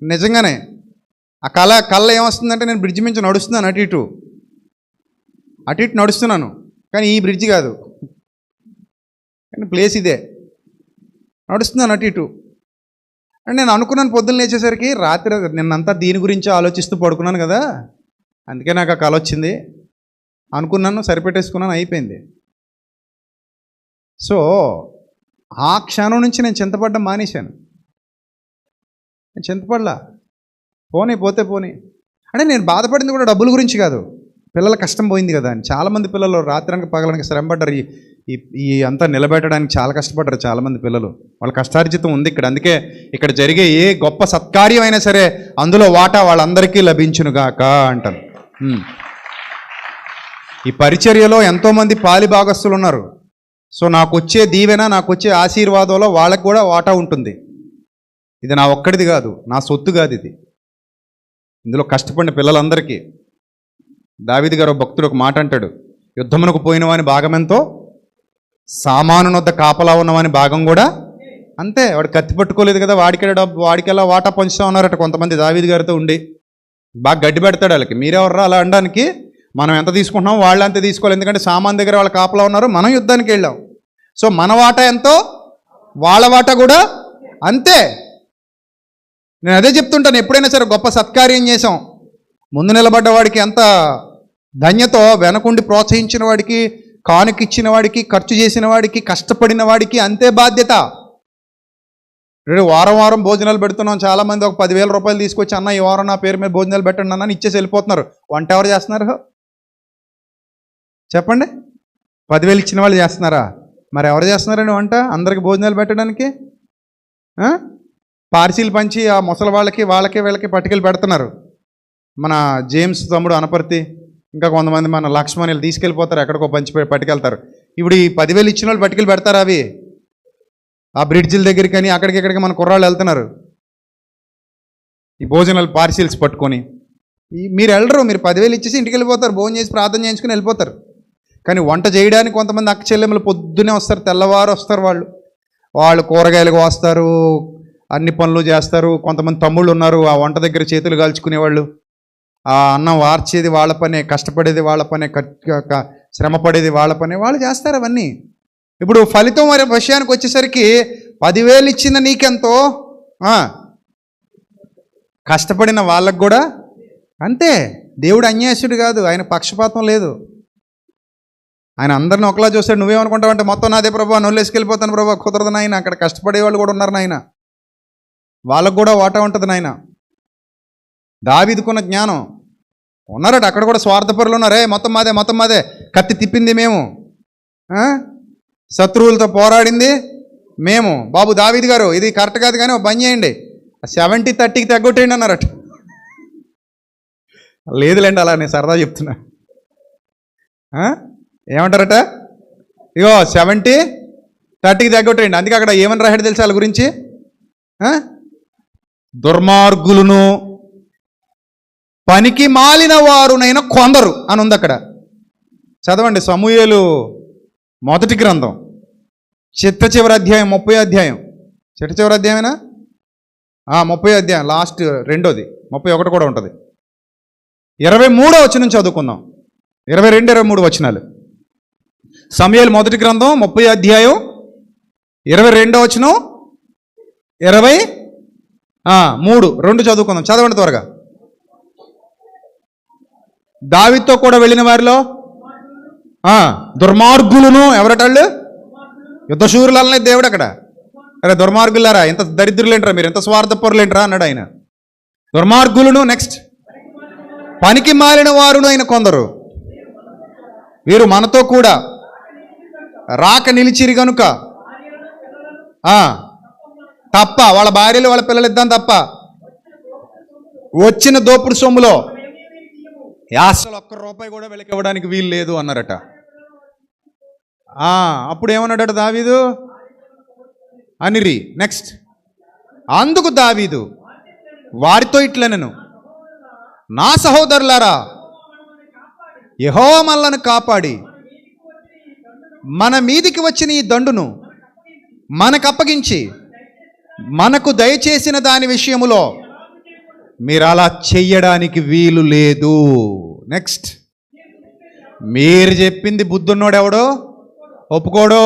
నిజంగానే ఆ కళ ఏమొస్తుందంటే, నేను బ్రిడ్జ్ మించి నడుస్తున్నాను, అటు ఇటు నడుస్తున్నాను, కానీ ఈ బ్రిడ్జ్ కాదు, కానీ ప్లేస్ ఇదే, నడుస్తున్నాను అటు ఇటు. అండ్ నేను అనుకున్నాను పొద్దున్న లేచేసరికి, రాత్రి నిన్నంతా దీని గురించి ఆలోచిస్తూ పడుకున్నాను కదా, అందుకే నాకు ఆ కళ వచ్చింది అనుకున్నాను, సరిపెట్టేసుకున్నాను, అయిపోయింది. సో ఆ క్షణం నుంచి నేను చింతపడ్డం మానేశాను. నేను చింతపడలా, పోతే పోనీ. అంటే నేను బాధపడింది కూడా డబ్బుల గురించి కాదు, పిల్లల కష్టం పోయింది కదా అని. చాలామంది పిల్లలు రాత్రానికి పగలడానికి శ్రమపడ్డారు. ఈ అంతా నిలబెట్టడానికి చాలా కష్టపడ్డారు చాలామంది పిల్లలు. వాళ్ళ కష్టార్జితం ఉంది ఇక్కడ. అందుకే ఇక్కడ జరిగే ఏ గొప్ప సత్కార్యం అయినా సరే అందులో వాటా వాళ్ళందరికీ లభించునుగాక అంటాను. ఈ పరిచర్యలో ఎంతోమంది పాలి భాగస్తులు ఉన్నారు. సో నాకు వచ్చే దీవెన, నాకు వచ్చే ఆశీర్వాదంలో వాళ్ళకు కూడా వాటా ఉంటుంది. ఇది నా ఒక్కడిది కాదు, నా సొత్తు కాదు ఇది. ఇందులో కష్టపడిన పిల్లలందరికీ. దావీదు గారు భక్తుడు ఒక మాట అంటాడు, యుద్ధమునకు పోయిన వాని భాగమెంతో సామానునొద్ద కాపలా ఉన్నవాని భాగం కూడా అంతే. వాడు కత్తి పట్టుకోలేదు కదా, వాడికెలా వాటా పంచుతా ఉన్నారట కొంతమంది దావీదు గారితో ఉండి. బాగా గడ్డి పెడతాడు వాళ్ళకి. మీరెవర్రా అలా అనడానికి? మనం ఎంత తీసుకుంటున్నాం వాళ్ళు అంతే తీసుకోవాలి, ఎందుకంటే సామాన్ దగ్గర వాళ్ళ కాపలా ఉన్నారు, మనం యుద్ధానికి వెళ్ళాం. సో మన వాటా ఎంతో వాళ్ళ వాటా కూడా అంతే. నేను అదే చెప్తుంటాను, ఎప్పుడైనా సరే గొప్ప సత్కార్యం చేసాం, ముందు నిలబడ్డ వాడికి ఎంత ధన్యతో, వెనకుండి ప్రోత్సహించిన వాడికి, కానుకిచ్చిన వాడికి, ఖర్చు చేసిన వాడికి, కష్టపడిన వాడికి అంతే బాధ్యత. వారం భోజనాలు పెడుతున్నాం, చాలామంది ఒక 10,000 రూపాయలు తీసుకొచ్చి, అన్న ఈ వారం నా పేరు మీద భోజనాలు పెట్టండి అన్న ఇచ్చేసి వెళ్ళిపోతున్నారు. వంట ఎవరు చేస్తున్నారు చెప్పండి? 10,000 ఇచ్చిన వాళ్ళు చేస్తున్నారా? మరి ఎవరు చేస్తున్నారండి వంట అందరికి భోజనాలు పెట్టడానికి? పార్సీలు పంచి ఆ ముసలి వాళ్ళకి వీళ్ళకి పట్టుకెళ్ళి పెడుతున్నారు. మన జేమ్స్ తమ్ముడు అనపర్తి, ఇంకా కొంతమంది మన లక్ష్మణులు తీసుకెళ్ళిపోతారు, ఎక్కడికో పట్టుకెళ్తారు. ఇప్పుడు ఈ 10,000 ఇచ్చిన వాళ్ళు పట్టుకెళ్ళి పెడతారు. అవి ఆ బ్రిడ్జిల దగ్గరికి అని అక్కడికి మన కుర్రాళ్ళు వెళ్తున్నారు ఈ భోజనాలు పార్సీల్స్ పట్టుకొని. మీరు వెళ్ళరు, మీరు 10,000 ఇచ్చేసి ఇంటికి వెళ్ళిపోతారు, భోజనం చేసి ప్రార్థన చేయించుకుని వెళ్ళిపోతారు. కానీ వంట చేయడానికి కొంతమంది అక్క చెల్లెమ్మలు పొద్దునే వస్తారు, తెల్లవారు వస్తారు. వాళ్ళు కూరగాయలు కోస్తారు, అన్ని పనులు చేస్తారు. కొంతమంది తమ్ముళ్ళు ఉన్నారు, ఆ వంట దగ్గర చేతులు కాల్చుకునేవాళ్ళు. ఆ అన్నం వార్చేది వాళ్ళ పనే, కష్టపడేది వాళ్ళ పనే, శ్రమపడేది వాళ్ళ పనే, వాళ్ళు చేస్తారు అవన్నీ. ఇప్పుడు ఫలితం విషయానికి వచ్చేసరికి 10,000 ఇచ్చిన నీకెంతో, కష్టపడిన వాళ్ళకు కూడా అంతే. దేవుడు అన్యాసుడు కాదు, ఆయన పక్షపాతం లేదు. ఆయన అందరిని ఒకలా చూస్తాడు. నువ్వేమనుకుంటావు అంటే, మొత్తం నాదే ప్రభు, నొల్లేసుకెళ్ళిపోతాను ప్రభు, కుదరదు నాయన. అక్కడ కష్టపడే వాళ్ళు కూడా ఉన్నారు నాయన, వాళ్ళకు కూడా వాటా ఉంటుంది నాయన. దావీదుకున్న జ్ఞానం ఉన్నారట, అక్కడ కూడా స్వార్థపరులు ఉన్నారే. మొత్తం మాదే, కత్తి తిప్పింది మేము, శత్రువులతో పోరాడింది మేము. బాబు దావీదు గారు, ఇది కరెక్ట్ కాదు కానీ ఒక పని చేయండి, 70-30కి తగ్గొట్టేయండి అన్నారట. లేదులేండి, అలా నేను సరదా చెప్తున్నా. ఏమంటారట? ఇగో 70 30కి తగ్గొట్టండి. అందుకే అక్కడ ఏమని రాశాడు తెలుసా వాళ్ళ గురించి? దుర్మార్గులను పనికి మాలిన వారునైనా కొందరు అని ఉంది అక్కడ. చదవండి సమూయేలు మొదటి గ్రంథం చిట్ట చివరి అధ్యాయం 30 అధ్యాయం. చిట్ట చివరి అధ్యాయమేనా? 30 అధ్యాయం లాస్ట్ రెండోది 31 కూడా ఉంటుంది. 23వ వచనం చదువుకుందాం. 22, 23 వచనాలు. సమూయేలు మొదటి గ్రంథం 30 అధ్యాయం 22వ వచనం 23 2 చదువుకుందాం. చదవండి త్వరగా. దావీదుతో కూడా వెళ్ళిన వారిలో దుర్మార్గులను, ఎవరటాళ్ళు? యుద్ధశూరులనే దేవుడు అక్కడ. అరే దుర్మార్గులారా, ఎంత దరిద్రులేంట్రా మీరు, ఎంత స్వార్థపరులేంట్రా అన్నాడు ఆయన. దుర్మార్గులను, నెక్స్ట్ పనికి మాలిన వారును అయిన కొందరు వీరు మనతో కూడా రాక నిలిచిరి గనుక తప్ప, వాళ్ళ భార్యలు వాళ్ళ పిల్లలు ఇద్దాం తప్ప వచ్చిన దోపుడు సొమ్ములో అసలు ₹1 కూడా వీళ్ళకి ఇవ్వడానికి వీలు లేదు అన్నారట. అప్పుడు ఏమన్నాడట దావీదు? అనిరి. నెక్స్ట్, అందుకు దావీదు వారితో ఇట్లనెను, నా సహోదరులారా, యెహోవా మనలను కాపాడి మన మీదికి వచ్చిన ఈ దండును మనకు అప్పగించి మనకు దయచేసిన దాని విషయములో మీరు అలా చెయ్యడానికి వీలు లేదు. నెక్స్ట్, మీరు చెప్పింది బుద్ధున్నోడెవడో ఒప్పుకోడు.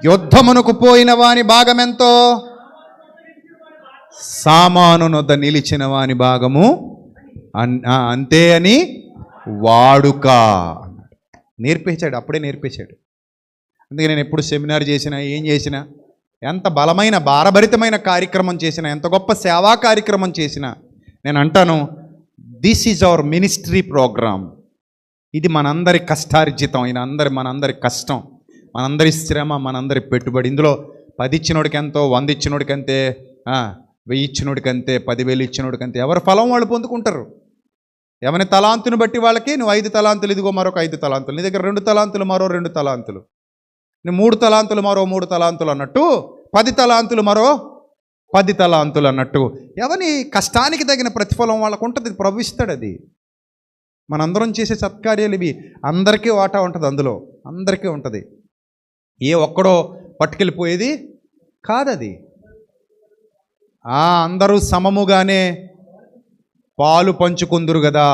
యుద్ధమునకు పోయిన వాని భాగమెంతో సామానునొద్ద నిలిచిన వాని భాగము అంతే అని వాడుక నేర్పించాడు. అప్పుడే నేర్పించాడు. అందుకే నేను ఎప్పుడు సెమినార్ చేసినా, ఏం చేసినా, ఎంత బలమైన భారభరితమైన కార్యక్రమం చేసినా, ఎంత గొప్ప సేవా కార్యక్రమం చేసినా నేను అంటాను, this is our ministry programme. ఇది మనందరి కష్టార్జితం, మనందరి కష్టం, మనందరి శ్రమ, మనందరి పెట్టుబడి. ఇందులో 10 ఇచ్చినోడికి ఎంతో, 100 ఇచ్చినోడికి అంతే, 1000 ఇచ్చినోడికి అంతే, 10,000 ఇచ్చినోడికి అంతే. ఎవరి ఫలం వాళ్ళు పొందుకుంటారు. ఎవరి తలాంతుని బట్టి వాళ్ళకి, నువ్వు 5 తలాంతులు, ఇదిగో మరొక 5 తలాంతులు, నీ దగ్గర 2 తలాంతులు, మరో 2 తలాంతులు, నువ్వు 3 తలాంతులు, మరో 3 తలాంతులు అన్నట్టు, 10 తలాంతులు, మరో 10 తలాంతులు అన్నట్టు ఎవరి కష్టానికి తగిన ప్రతిఫలం వాళ్ళకు ఉంటుంది. ప్రభు ఇస్తాడు. అది మనందరం చేసే సత్కార్యాలు ఇవి. అందరికీ వాటా ఉంటుంది, అందులో అందరికీ ఉంటుంది. ఏ ఒక్కడో పట్టుకెళ్ళిపోయేది కాదది. అందరూ సమముగానే పాలు పంచుకుందురు కదా.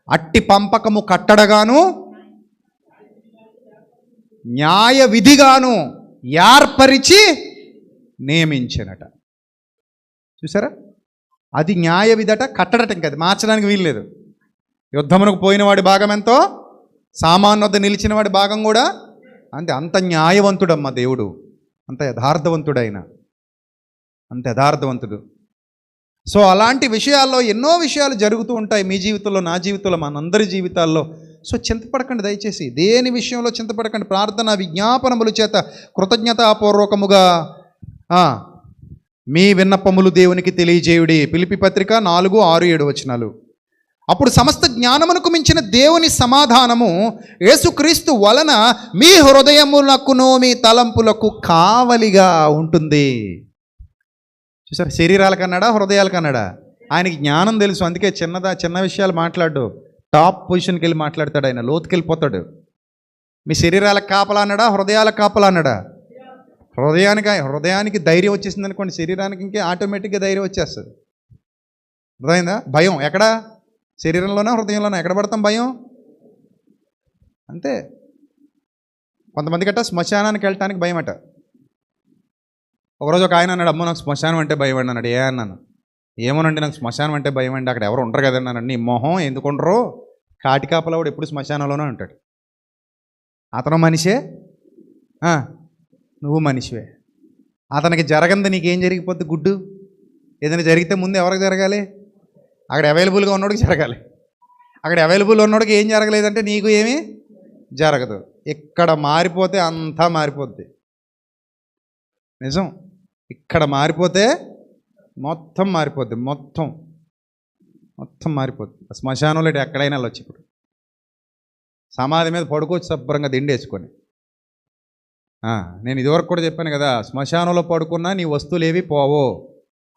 అట్టి పంపకము కట్టడగాను న్యాయ విధిగాను ఏర్పరిచి నియమించినట. చూసారా? అది న్యాయ విధట, కట్టడట. ఇంకా అది మార్చడానికి వీల్లేదు. యుద్ధమునకు పోయిన వాడి భాగం ఎంతో, సామాను వద్ద నిలిచిన వాడి భాగం కూడా అంతే. అంత న్యాయవంతుడమ్మ దేవుడు, అంత యథార్థవంతుడైన, అంత యథార్థవంతుడు. సో అలాంటి విషయాల్లో ఎన్నో విషయాలు జరుగుతూ ఉంటాయి మీ జీవితంలో, నా జీవితంలో, మనందరి జీవితాల్లో. సో చింతపడకండి దయచేసి, దేని విషయంలో చింతపడకండి. ప్రార్థన విజ్ఞాపనముల చేత కృతజ్ఞతాపూర్వకముగా మీ విన్నపములు దేవునికి తెలియజేయుడి. ఫిలిప్పీ పత్రిక 4, 6, 7 వచనాలు. అప్పుడు సమస్త జ్ఞానమునకు మించిన దేవుని సమాధానము యేసుక్రీస్తు వలన మీ హృదయములకును మీ తలంపులకు కావలిగా ఉంటుంది. చూసారు? శరీరాలకు అన్నాడా, హృదయాలకు అన్నాడా? ఆయనకి జ్ఞానం తెలుసు. అందుకే చిన్న విషయాలు మాట్లాడు, టాప్ పొజిషన్కి వెళ్ళి మాట్లాడతాడు ఆయన, లోతుకి వెళ్ళిపోతాడు. మీ శరీరాలకు కాపలా అన్నాడా, హృదయాలకు కాపలా అన్నాడా? హృదయానికి ధైర్యం వచ్చేసింది అనుకోండి, శరీరానికి ఇంకే ఆటోమేటిక్గా ధైర్యం వచ్చేస్తుంది. అర్థమైందా? భయం ఎక్కడ? శరీరంలోనా, హృదయంలోనా? ఎక్కడ పడతాం భయం? అంతే. కొంతమంది గట్ట శ్మశానానికి వెళ్ళటానికి భయం అట. ఒకరోజు ఒక ఆయన అన్నాడు, అమ్మో నాకు శ్మశానం అంటే భయం అండి అన్నాడు. అన్నాను, ఏమోనండి నాకు శ్మశానం అంటే భయం అండి, అక్కడ ఎవరు ఉండరు కదండి అన్నాడు. నీ మొహం, ఎందుకు ఉండరు? కాటికాపలవాడు ఎప్పుడు శ్మశానంలోనే ఉంటాడు. అతను మనిషే, నువ్వు మనిషివే. అతనికి జరగంది నీకేం జరిగిపోద్ది? గుడ్డు. ఏదైనా జరిగితే ముందు ఎవరికి జరగాలి? అక్కడ అవైలబుల్గా ఉన్నోడికి జరగాలి. అక్కడ అవైలబుల్ ఉన్నోడికి ఏం జరగలేదంటే నీకు ఏమీ జరగదు. ఇక్కడ మారిపోతే అంతా మారిపోద్ది. నిజం. ఇక్కడ మారిపోతే మొత్తం మారిపోద్ది. మొత్తం మారిపోద్ది. శ్మశానంలో ఎక్కడైనా వెళ్ళొచ్చు. ఇప్పుడు సమాధి మీద పడుకోవచ్చు శుభ్రంగా దిండేసుకొని. నేను ఇదివరకు కూడా చెప్పాను కదా, శ్మశానంలో పడుకున్నా నీ వస్తువులు ఏవి పోవో.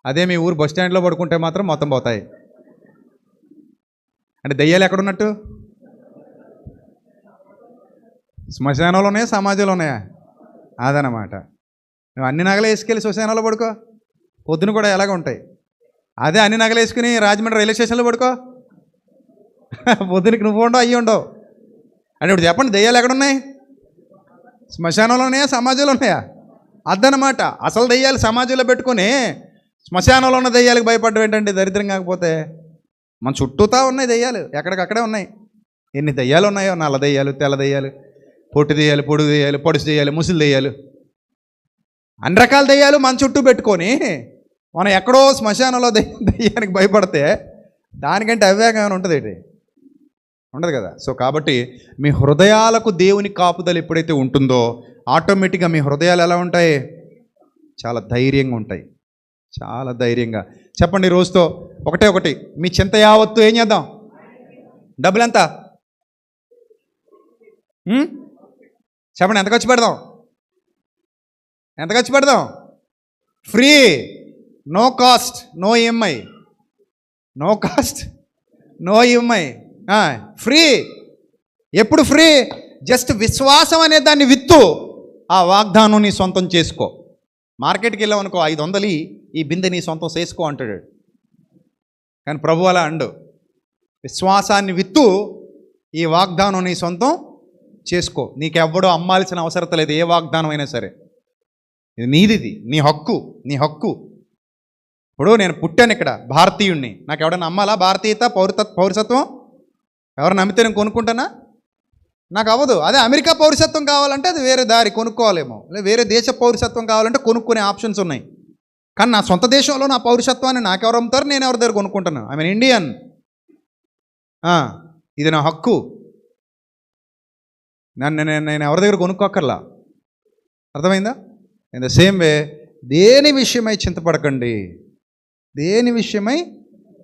అదే మీ ఊరు బస్ స్టాండ్లో పడుకుంటే మాత్రం మొత్తం పోతాయి. అంటే దెయ్యాలు ఎక్కడున్నట్టు? శ్మశానంలో ఉన్నాయా, సమాజంలో ఉన్నాయా? అదనమాట. నువ్వు అన్ని నగలు వేసుకెళ్ళి శ్మశానంలో పడుకో, పొద్దున కూడా ఎలాగ ఉంటాయి. అదే అన్ని నగలు వేసుకుని రాజమండ్రి రైల్వే స్టేషన్లో పడుకో, పొద్దునకి నువ్వు ఉండవు, అయ్యి ఉండవు. అంటే ఇప్పుడు చెప్పండి, దెయ్యాలు ఎక్కడున్నాయి? శ్మశానంలో ఉన్నాయా, సమాజంలో ఉన్నాయా? అదనమాట. అసలు దెయ్యాలు సమాజంలో పెట్టుకొని శ్మశానంలో ఉన్న దెయ్యాలకు భయపడడం ఏంటంటే దరిద్రం. కాకపోతే మన చుట్టూతా ఉన్నాయి దెయ్యాలు, ఎక్కడికక్కడే ఉన్నాయి. ఎన్ని దెయ్యాలు ఉన్నాయో, నల్ల దెయ్యాలు, తెల్ల దెయ్యాలు, పొట్టి దెయ్యాలు, పొడుగు దెయ్యాలు, పొడుసు దెయ్యాలు, ముసలి దెయ్యాలు, అన్ని రకాల దెయ్యాలు మన చుట్టూ పెట్టుకొని మనం ఎక్కడో శ్మశానంలో దెయ్యానికి భయపడితే దానికంటే అవివేకం ఉంటుంది ఏంటి? ఉండదు కదా. సో కాబట్టి మీ హృదయాలకు దేవుని కాపుదల ఎప్పుడైతే ఉంటుందో ఆటోమేటిక్గా మీ హృదయాలు ఎలా ఉంటాయి? చాలా ధైర్యంగా ఉంటాయి. చాలా ధైర్యంగా. చెప్పండి రోజుతో ఒకటి, మీ చింత యావత్తు ఏం చేద్దాం? డబ్బులు ఎంత? చెప్పండి, ఎంత ఖర్చు పెడదాం? ఎంత ఖర్చు పెడదాం? Free, no cost, no EMI. No cost, no EMI, free. ఎప్పుడు ఫ్రీ? జస్ట్ విశ్వాసం అనే దాన్ని విత్తు, ఆ వాగ్దానం నీ సొంతం చేసుకో. మార్కెట్కి వెళ్ళామనుకో, 500 ఈ బిందె నీ సొంతం చేసుకో అంటాడు. కానీ ప్రభు అలా అండు, విశ్వాసాన్ని విత్తు, ఈ వాగ్దానం నీ సొంతం చేసుకో. నీకెవ్వడో అమ్మాల్సిన అవసరం లేదు, ఏ వాగ్దానం అయినా సరే. ఇది నీదిది, నీ హక్కు, నీ హక్కు. ఇప్పుడు నేను పుట్టాను ఇక్కడ, భారతీయుణ్ణి, నాకు ఎవడన్నా అమ్మాలా భారతీయత, పౌరసత్వం? ఎవరు నమ్మితే నేను కొనుక్కుంటానా? నాకు అవ్వదు. అదే అమెరికా పౌరసత్వం కావాలంటే అది వేరే దారి కొనుక్కోవాలేమో, లేదా వేరే దేశ పౌరసత్వం కావాలంటే కొనుక్కునే ఆప్షన్స్ ఉన్నాయి. కానీ నా సొంత దేశంలో నా పౌరసత్వాన్ని నాకెవరు అమ్ముతారు? నేను ఎవరి దగ్గర కొనుక్కుంటాను? I mean Indian. ఇది నా హక్కు. నేను ఎవరి దగ్గర కొనుక్కోక్కర్లా. అర్థమైందా? ఇన్ ద సేమ్ వే దేని విషయమై చింతపడకండి, దేని విషయమై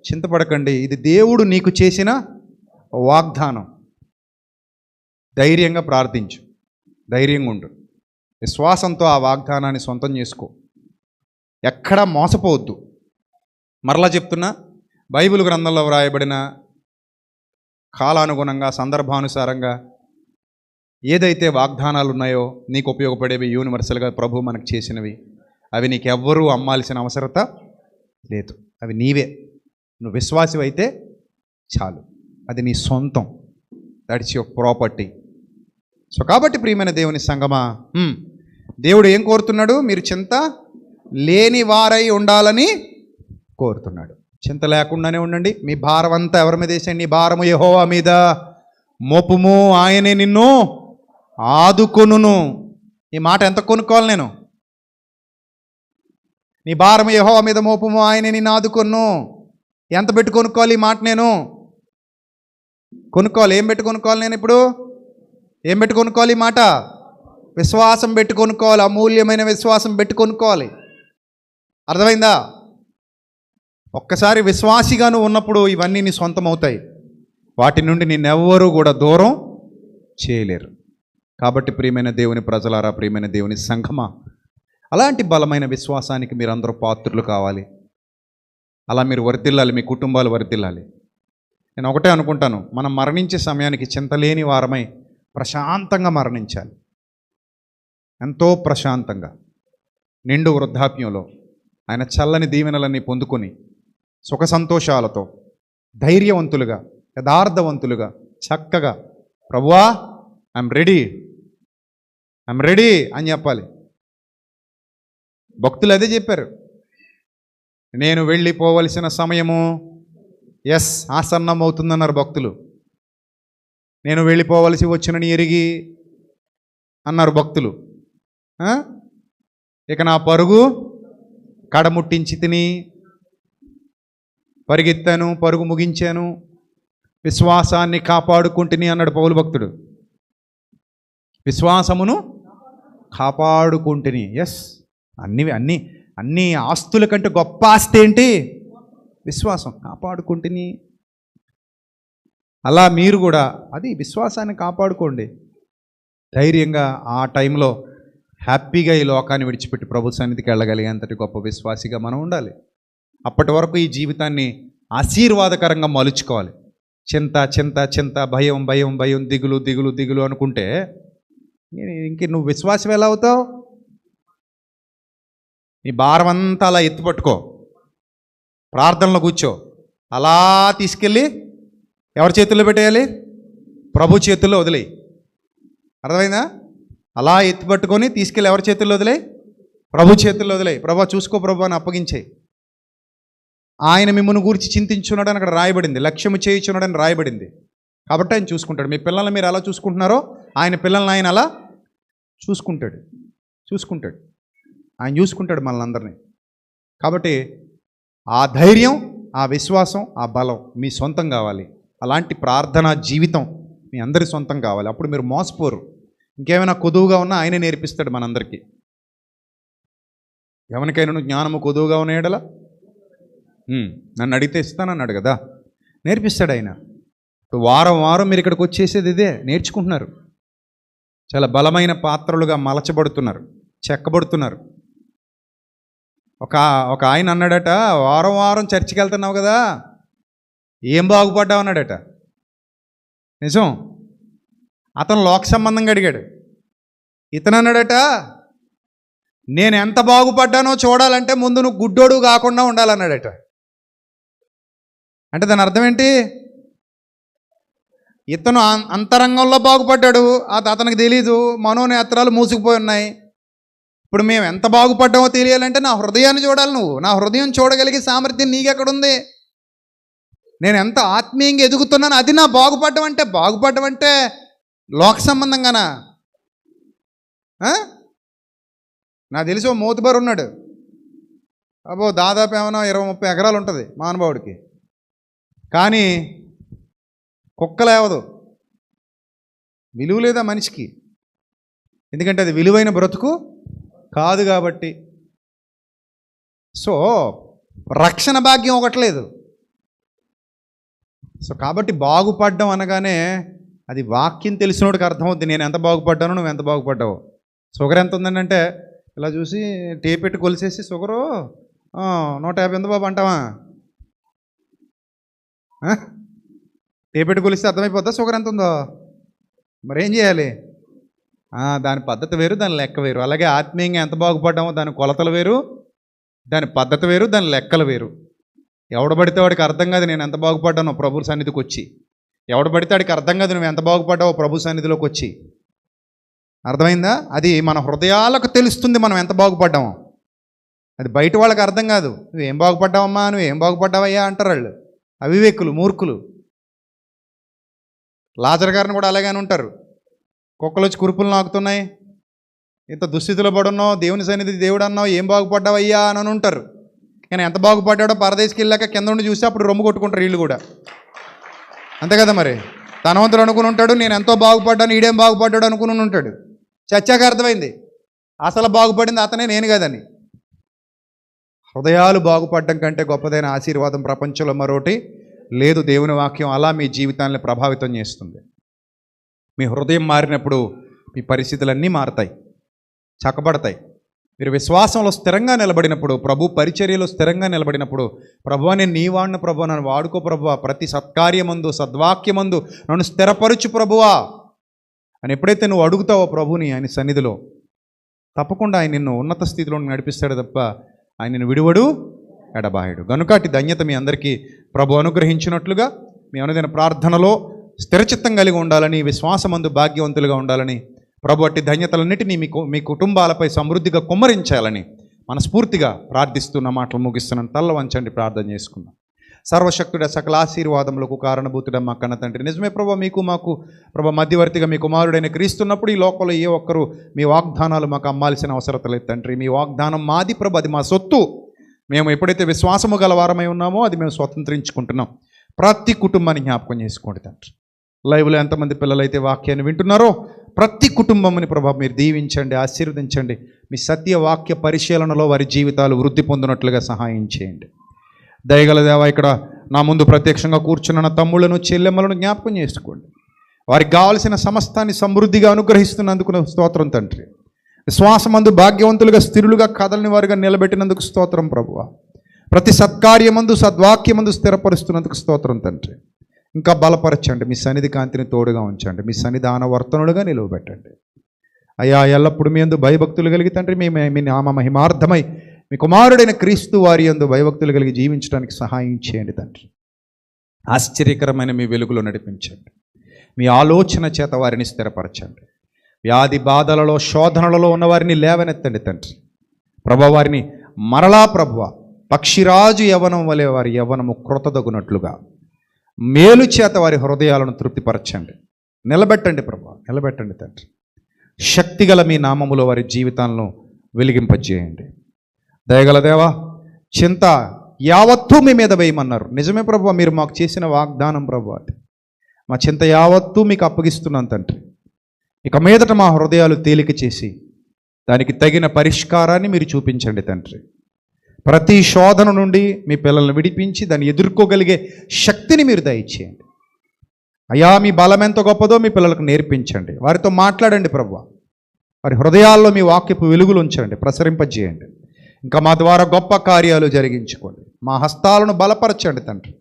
చింతపడకండి. ఇది దేవుడు నీకు చేసిన వాగ్దానం. ధైర్యంగా ప్రార్థించు, ధైర్యంగా ఉండు, విశ్వాసంతో ఆ వాగ్దానాన్ని సొంతం చేసుకో. ఎక్కడా మోసపోవద్దు. మరలా చెప్తున్నా, బైబిల్ గ్రంథంలో వ్రాయబడిన కాలానుగుణంగా, సందర్భానుసారంగా ఏదైతే వాగ్దానాలు ఉన్నాయో నీకు ఉపయోగపడేవి, యూనివర్సల్గా ప్రభు మనకు చేసినవి, అవి నీకెవ్వరూ అమ్మాల్సిన అవసరత లేదు. అవి నీవే. నువ్వు విశ్వాసివి అయితే చాలు, అది నీ సొంతం. That's your property. సో కాబట్టి ప్రియమైన దేవుని సంగమా, దేవుడు ఏం కోరుతున్నాడు? మీరు చింత లేని వారై ఉండాలని కోరుతున్నాడు. చింత లేకుండానే ఉండండి. మీ భారం అంతా ఎవరి మీద వేసేయండి? నీ భారము యెహోవా మీద మోపుము, ఆయనే నిన్ను ఆదుకొనును. ఈ మాట ఎంత కొనుక్కోవాలి నేను? నీ భారము యెహోవా మీద మోపుము, ఆయనే నిన్ను ఆదుకొను. ఎంత పెట్టి కొనుక్కోవాలి ఈ మాట? నేను కొనుక్కోవాలి. ఏం పెట్టి కొనుక్కోవాలి? నేను ఇప్పుడు ఏం పెట్టి కొనుక్కోవాలి ఈ మాట? విశ్వాసం పెట్టి కొనుక్కోవాలి. అమూల్యమైన విశ్వాసం పెట్టి కొనుక్కోవాలి. అర్థమైందా? ఒక్కసారి విశ్వాసిగా నువ్వు ఉన్నప్పుడు ఇవన్నీ నీ సొంతం అవుతాయి. వాటి నుండి నిన్నెవ్వరూ కూడా దూరం చేయలేరు. కాబట్టి ప్రియమైన దేవుని ప్రజలారా, ప్రియమైన దేవుని సంఘమా, అలాంటి బలమైన విశ్వాసానికి మీరందరూ పాత్రులు కావాలి. అలా మీరు వర్ధిల్లాలి, మీ కుటుంబాలు వర్ధిల్లాలి. నేను ఒకటే అనుకుంటాను, మనం మరణించే సమయానికి చింతలేని వారమై ప్రశాంతంగా మరణించాలి. ఎంతో ప్రశాంతంగా, నిండు వృద్ధాప్యంలో ఆయన చల్లని దీవెనలన్నీ పొందుకొని సుఖ సంతోషాలతో ధైర్యవంతులుగా, యథార్థవంతులుగా, చక్కగా ప్రభువా ఐఎమ్ రెడీ అని చెప్పాలి. భక్తులు అదే చెప్పారు, నేను వెళ్ళిపోవలసిన సమయము ఆసన్నమవుతుందన్నారు భక్తులు. నేను వెళ్ళిపోవలసి వచ్చినని ఎరిగి అన్నారు భక్తులు. ఇక నా పరుగు కడముట్టించి తిని పరిగెత్తాను, పరుగు ముగించాను, విశ్వాసాన్ని కాపాడుకుంటుని అన్నాడు పౌలు భక్తుడు. విశ్వాసమును కాపాడుకుంటుని. అన్ని ఆస్తుల కంటే గొప్ప ఆస్తి ఏంటి? విశ్వాసం. కాపాడుకుంటుని. అలా మీరు కూడా అది విశ్వాసాన్ని కాపాడుకోండి. ధైర్యంగా ఆ టైంలో హ్యాపీగా ఈ లోకాన్ని విడిచిపెట్టి ప్రభు సన్నిధికి వెళ్ళగలిగేంతటి గొప్ప విశ్వాసిగా మనం ఉండాలి. అప్పటి వరకు ఈ జీవితాన్ని ఆశీర్వాదకరంగా మలుచుకోవాలి. చింత చింత చింత, భయం భయం భయం, దిగులు దిగులు దిగులు అనుకుంటే ఇంక నువ్వు విశ్వాసం ఎలా అవుతావు? నీ భారం అంతా అలా ఎత్తుపట్టుకో, ప్రార్థనలో కూర్చో, అలా తీసుకెళ్ళి ఎవరి చేతుల్లో పెట్టేయాలి? ప్రభు చేతుల్లో వదిలేయి. అర్థమైందా? అలా ఎత్తుపట్టుకొని తీసుకెళ్ళి ఎవరి చేతుల్లో వదిలేయి? ప్రభు చేతుల్లో వదిలేయి. ప్రభు చూసుకో ప్రభు అని అప్పగించేయి. ఆయన మిమ్మల్ని గురించి చింతించున్నాడని అక్కడ రాయబడింది, లక్ష్యము చేయుచున్నాడని రాయబడింది. కాబట్టి ఆయన చూసుకుంటాడు. మీ పిల్లల్ని మీరు ఎలా చూసుకుంటున్నారో ఆయన పిల్లల్ని ఆయన అలా చూసుకుంటాడు. ఆయన చూసుకుంటాడు మనల్ని అందరినీ. కాబట్టి ఆ ధైర్యం, ఆ విశ్వాసం, ఆ బలం మీ సొంతం కావాలి. అలాంటి ప్రార్థనా జీవితం మీ అందరి సొంతం కావాలి. అప్పుడు మీరు మోసపోరు. ఇంకేమైనా కొదువుగా ఉన్నా ఆయనే నేర్పిస్తాడు మనందరికీ. ఎవరికైనా జ్ఞానము కొదువుగా ఉన్నాయడలా నన్ను అడిగితే ఇస్తానన్నాడు కదా, నేర్పిస్తాడు ఆయన. వారం వారం మీరు ఇక్కడికి వచ్చేసేది ఇదే నేర్చుకుంటున్నారు. చాలా బలమైన పాత్రలుగా మలచబడుతున్నారు, చెక్కబడుతున్నారు. ఒక ఆయన అన్నాడట, వారం వారం చర్చికి వెళ్తున్నావు కదా, ఏం బాగుపడ్డావు అన్నాడట. నిజం. అతను లోక సంబంధంగా అడిగాడు. ఇతను అన్నాడట, నేను ఎంత బాగుపడ్డానో చూడాలంటే ముందు నువ్వు గుడ్డోడు కాకుండా ఉండాలన్నాడట. అంటే దాని అర్థం ఏంటి? ఇతను అంతరంగంలో బాగుపడ్డాడు, అతనికి తెలీదు, మనోనేత్రాలు మూసుకుపోయి ఉన్నాయి. ఇప్పుడు మేము ఎంత బాగుపడ్డామో తెలియాలంటే నా హృదయాన్ని చూడాలి. నువ్వు నా హృదయం చూడగలిగే సామర్థ్యం నీకెక్కడుంది? నేను ఎంత ఆత్మీయంగా ఎదుగుతున్నాను, అది నా బాగుపడ్డం అంటే లోక సంబంధంగానా? నాకు తెలిసి ఓ మోతుబారు ఉన్నాడు, అబ్బో దాదాపు ఏమైనా 20-30 ఎకరాలు ఉంటుంది మానవాడికి. కానీ కుక్కలేవదు, విలువ లేదా మనిషికి. ఎందుకంటే అది విలువైన బ్రతుకు కాదు కాబట్టి. సో రక్షణ భాగ్యం ఒకట్లేదు. సో కాబట్టి బాగుపడ్డం అనగానే అది వాక్యం తెలిసినోడికి అర్థమవుద్ది. నేను ఎంత బాగుపడ్డానో నువ్వు ఎంత బాగుపడ్డావు. షుగర్ ఎంత ఉందంటే ఇలా చూసి టేప్ పెట్టి కొలిసేసి షుగరు 150 ఉంది బాబు అంటావా? టేప్ పెట్టి కొలిస్తే అర్థమైపోద్దా షుగర్ ఎంత ఉందో? మరేం చేయాలి? దాని పద్ధతి వేరు, దాని లెక్క వేరు. అలాగే ఆత్మీయంగా ఎంత బాగుపడ్డామో దాని కొలతలు వేరు, దాని పద్ధతి వేరు, దాని లెక్కలు వేరు. ఎవడబడితే వాడికి అర్థం కాదు నేను ఎంత బాగుపడ్డానో ప్రభు సన్నిధికి వచ్చి. ఎవడబడితే వాడికి అర్థం కాదు నువ్వు ఎంత బాగుపడ్డావో ప్రభు సన్నిధిలోకి వచ్చి. అర్థమైందా? అది మన హృదయాలకు తెలుస్తుంది మనం ఎంత బాగుపడ్డామో. అది బయట వాళ్ళకి అర్థం కాదు. నువ్వేం బాగుపడ్డావమ్మా, నువ్వేం బాగుపడ్డావయ్యా అంటారు వాళ్ళు. అవివేకులు, మూర్ఖులు. లాజర్ గారిని కూడా అలాగే ఉంటారు. కుక్కలు వచ్చి కురుపులు నాకుతున్నాయి, ఇంత దుస్థితిలో పడున్నావు, దేవుని సన్నిధి దేవుడు అన్నావు, ఏం బాగుపడ్డావయ్యా అని ఉంటారు. కానీ ఎంత బాగుపడ్డాడో పరదేశికి వెళ్ళాక కింద నుండి చూసి అప్పుడు రొమ్ము కొట్టుకుంటారు వీళ్ళు కూడా. అంతే కదా మరి. ధనవంతుడు అనుకుని ఉంటాడు నేను ఎంతో బాగుపడ్డాను, ఈడేం బాగుపడ్డాడు అనుకుని ఉంటాడు. చచ్చాక అర్థమైంది అసలు బాగుపడింది అతనే, నేను కదని. హృదయాలు బాగుపడడం కంటే గొప్పదైన ఆశీర్వాదం ప్రపంచంలో మరోటి లేదు. దేవుని వాక్యం అలా మీ జీవితాన్ని ప్రభావితం చేస్తుంది. మీ హృదయం మారినప్పుడు మీ పరిస్థితులన్నీ మారతాయి, చక్కబడతాయి. మీరు విశ్వాసంలో స్థిరంగా నిలబడినప్పుడు, ప్రభు పరిచర్యలో స్థిరంగా నిలబడినప్పుడు, ప్రభువా నేను నీ వాడిన ప్రభువా, నన్ను వాడుకో ప్రభువా, ప్రతి సత్కార్యమందు సద్వాక్యమందు నన్ను స్థిరపరచు ప్రభువా అని ఎప్పుడైతే నువ్వు అడుగుతావో ప్రభుని ఆయన సన్నిధిలో, తప్పకుండా ఆయన నిన్ను ఉన్నత స్థితిలో నడిపిస్తాడు తప్ప ఆయన నిన్ను విడువడు, ఎడబాయడు. గనుక ధన్యత మీ అందరికీ ప్రభు అనుగ్రహించినట్లుగా మీ అనుదిన ప్రార్థనలో స్థిరచిత్తం కలిగి ఉండాలని, విశ్వాసమందు భాగ్యవంతులుగా ఉండాలని, ప్రభు అట్టి ధన్యతలన్నిటినీ మీ కుటుంబాలపై సమృద్ధిగా కుమ్మరించాలని మనస్ఫూర్తిగా ప్రార్థిస్తున్న మాటలు ముగిస్తున్నాను. తల్ల వంచండి, ప్రార్థన చేసుకుందాం. సర్వశక్తుడ సకల ఆశీర్వాదములకు కారణభూతుడ మా కన్న తండ్రి, నిజమే ప్రభు, మీకు మాకు ప్రభు మధ్యవర్తిగా మీ కుమారుడైన క్రీస్తున్నప్పుడు ఈ లోకంలో ఏ ఒక్కరు మీ వాగ్దానాలు మాకు అమ్మాల్సిన అవసరం లేదు తండ్రి. మీ వాగ్దానం మాది ప్రభు, అది మా సొత్తు. మేము ఎప్పుడైతే విశ్వాసము గల వారమై ఉన్నామో అది మేము స్వతంత్రించుకుంటున్నాం. ప్రతి కుటుంబాన్ని జ్ఞాపకం చేసుకోండి తండ్రి. లైవ్లో ఎంతమంది పిల్లలైతే వాక్యాన్ని వింటున్నారో ప్రతి కుటుంబంని ప్రభు మీరు దీవించండి, ఆశీర్వదించండి. మీ సత్య వాక్య పరిశీలనలో వారి జీవితాలు వృద్ధి పొందినట్లుగా సహాయం చేయండి. దయగల దేవా, ఇక్కడ నా ముందు ప్రత్యక్షంగా కూర్చున్న నా తమ్ముళ్ళను చెల్లెమ్మలను జ్ఞాపకం చేసుకోండి. వారికి కావలసిన సమస్తాన్ని సమృద్ధిగా అనుగ్రహిస్తున్నందుకు స్తోత్రం తండ్రి. విశ్వాసమందు భాగ్యవంతులుగా స్థిరులుగా కదలని వారిగా నిలబెట్టినందుకు స్తోత్రం ప్రభువా. ప్రతి సత్కార్యమందు సద్వాక్యమందు స్థిరపరుస్తున్నందుకు స్తోత్రం తండ్రి. ఇంకా బలపరచండి, మీ సన్నిధి కాంతిని తోడుగా ఉంచండి, మీ సన్నిధాన వర్తనులుగా నిలువబెట్టండి. అయ్యా, ఎల్లప్పుడు మీ యందు భయభక్తులు కలిగి తండ్రి, మీ నామ మహిమార్థమై మీ కుమారుడైన క్రీస్తు వారి యందు భయభక్తులు కలిగి జీవించడానికి సహాయం చేయండి తండ్రి. ఆశ్చర్యకరమైన మీ వెలుగులో నడిపించండి, మీ ఆలోచన చేత వారిని స్థిరపరచండి. వ్యాధి బాధలలో శోధనలలో ఉన్న వారిని లేవనెత్తండి తండ్రి. ప్రభు వారిని మరలా ప్రభువ పక్షిరాజు యవనం వలె వారి యవనము కృతదగునట్లుగా మేలు చేత వారి హృదయాలను తృప్తిపరచండి. నిలబెట్టండి ప్రభు, నిలబెట్టండి తండ్రి. శక్తిగల మీ నామములో వారి జీవితాలను వెలిగింపజేయండి. దయగల దేవా, చింత యావత్తూ మీ మీద వేయమన్నారు. నిజమే ప్రభు, మీరు మాకు చేసిన వాగ్దానం ప్రభు. అది మా చింత యావత్తూ మీకు అప్పగిస్తున్నాను తండ్రి. ఇక మీదట మా హృదయాలు తేలిక చేసి దానికి తగిన పరిష్కారాన్ని మీరు చూపించండి తండ్రి. ప్రతి శోధన నుండి మీ పిల్లల్ని విడిపించి దాన్ని ఎదుర్కోగలిగే శక్తిని మీరు దయచేయండి. అయ్యా, మీ బలం ఎంత గొప్పదో మీ పిల్లలకు నేర్పించండి. వారితో మాట్లాడండి ప్రభు. వారి హృదయాల్లో మీ వాక్యపు వెలుగులు ఉంచండి, ప్రసరింపజేయండి. ఇంకా మా ద్వారా గొప్ప కార్యాలు జరిగించుకోండి. మా హస్తాలను బలపరచండి తండ్రి,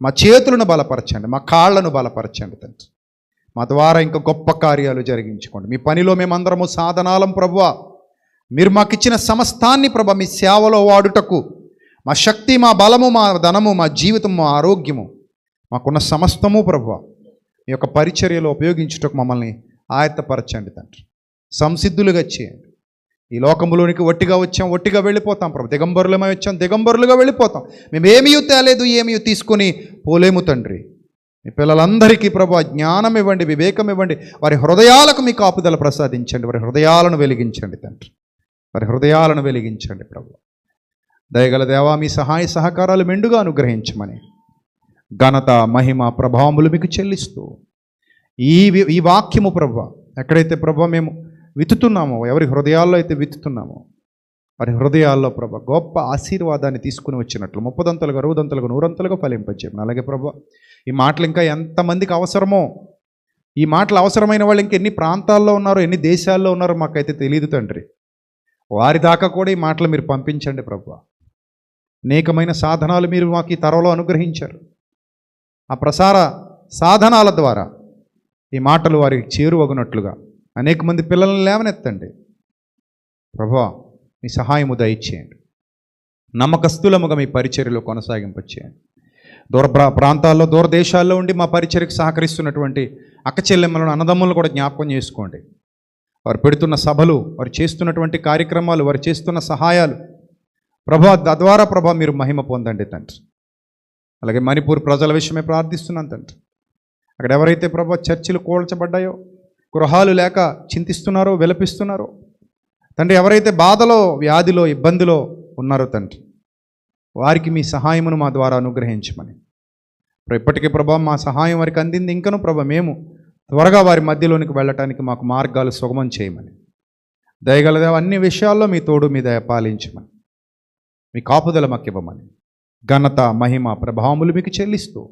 మా చేతులను బలపరచండి, మా కాళ్లను బలపరచండి తండ్రి. మా ద్వారా ఇంకా గొప్ప కార్యాలు జరిగించుకోండి. మీ పనిలో మేమందరము సాధనాలం ప్రభువా. మీరు మాకు ఇచ్చిన సమస్తాన్ని ప్రభ మీ సేవలో వాడుటకు మా శక్తి, మా బలము, మా ధనము, మా జీవితం, మా ఆరోగ్యము, మాకున్న సమస్తము ప్రభువా మీ యొక్క పరిచర్యలో ఉపయోగించుటకు మమ్మల్ని ఆయత్తపరచండి తండ్రి. సంసిద్ధులుగా చేయండి. ఈ లోకంలోనికి ఒట్టిగా వచ్చాం, ఒట్టిగా వెళ్ళిపోతాం ప్రభు. దిగంబరులమై వచ్చాం, దిగంబరులుగా వెళ్ళిపోతాం. మేము ఏమీ తేలేదు, ఏమీ తీసుకొని పోలేము తండ్రి. మీ పిల్లలందరికీ ప్రభు జ్ఞానం ఇవ్వండి, వివేకం ఇవ్వండి. వారి హృదయాలకు మీ కాపుదల ప్రసాదించండి. వారి హృదయాలను వెలిగించండి తండ్రి, వారి హృదయాలను వెలిగించండి ప్రభు. దయగల దేవా, మీ సహాయ సహకారాలు మెండుగా అనుగ్రహించమని ఘనత, మహిమ, ప్రభావములు మీకు చెల్లిస్తూ ఈ వాక్యము ప్రభు ఎక్కడైతే ప్రభు మేము విత్తుతున్నామో, ఎవరి హృదయాల్లో అయితే విత్తుతున్నామో వారి హృదయాల్లో ప్రభు గొప్ప ఆశీర్వాదాన్ని తీసుకుని వచ్చినట్లు 30ంతలుగా, 60ంతలుగా, 100ంతలుగా ఫలింపచేయమని. అలాగే ప్రభు ఈ మాటలు ఇంకా ఎంతమందికి అవసరమో, ఈ మాటలు అవసరమైన వాళ్ళు ఇంకెన్ని ప్రాంతాల్లో ఉన్నారో, ఎన్ని దేశాల్లో ఉన్నారో మాకైతే తెలియదు తండ్రి. వారి దాకా కూడా ఈ మాటలు మీరు పంపించండి ప్రభు. అనేకమైన సాధనాలు మీరు మాకు ఈ తరంలో అనుగ్రహించారు. ఆ ప్రసార సాధనాల ద్వారా ఈ మాటలు వారికి చేరువగునట్లుగా అనేక మంది పిల్లలను లేవనెత్తండి ప్రభువా. మీ సహాయము దయచేయండి. నమ్మకస్తులముగా మీ పరిచర్యలో కొనసాగింపచేయండి. దూర ప్రాంతాల్లో, దూరదేశాల్లో ఉండి మా పరిచర్యకు సహకరిస్తున్నటువంటి అక్క చెల్లెమ్మలను, అన్నదమ్ములను కూడా జ్ఞాపకం చేసుకోండి. వారు పెడుతున్న సభలు, వారు చేస్తున్నటువంటి కార్యక్రమాలు, వారు చేస్తున్న సహాయాలు ప్రభా తద్వారా ప్రభా మీరు మహిమ పొందండి తండ్రి. అలాగే మణిపూర్ ప్రజల విషయమే ప్రార్థిస్తున్నాను తండ్రి. అక్కడ ఎవరైతే ప్రభా చర్చిలు కూల్చబడ్డాయో, గృహాలు లేక చింతిస్తున్నారో, విలపిస్తున్నారో తండ్రి, ఎవరైతే బాధలో, వ్యాధిలో, ఇబ్బందిలో ఉన్నారో తండ్రి, వారికి మీ సహాయమును మా ద్వారా అనుగ్రహించమని. ఇప్పటికీ ప్రభా మా సహాయం వారికి అందింది. ఇంకనూ ప్రభా మేము త్వరగా వారి మధ్యలోనికి వెళ్ళటానికి మాకు మార్గాలు సుగమం చేయమని. దయగలదే అన్ని విషయాల్లో మీ తోడు, మీ దయ పాలించమని, మీ కాపుదల మాకు ఇవ్వమని ఘనత, మహిమ, ప్రభావములు మీకు చెల్లిస్తూ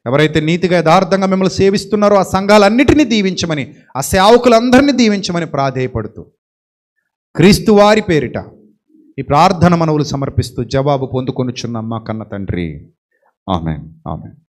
ఎవరైతే నీతిగా యథార్థంగా మిమ్మల్ని సేవిస్తున్నారో ఆ సంఘాలన్నిటినీ దీవించమని, ఆ సేవకులందరినీ దీవించమని ప్రాధేయపడుతూ క్రీస్తు వారి పేరిట ఈ ప్రార్థన మనవులు సమర్పిస్తూ జవాబు పొందుకొనుచున్నాం మా కన్న తండ్రి. Amen, amen.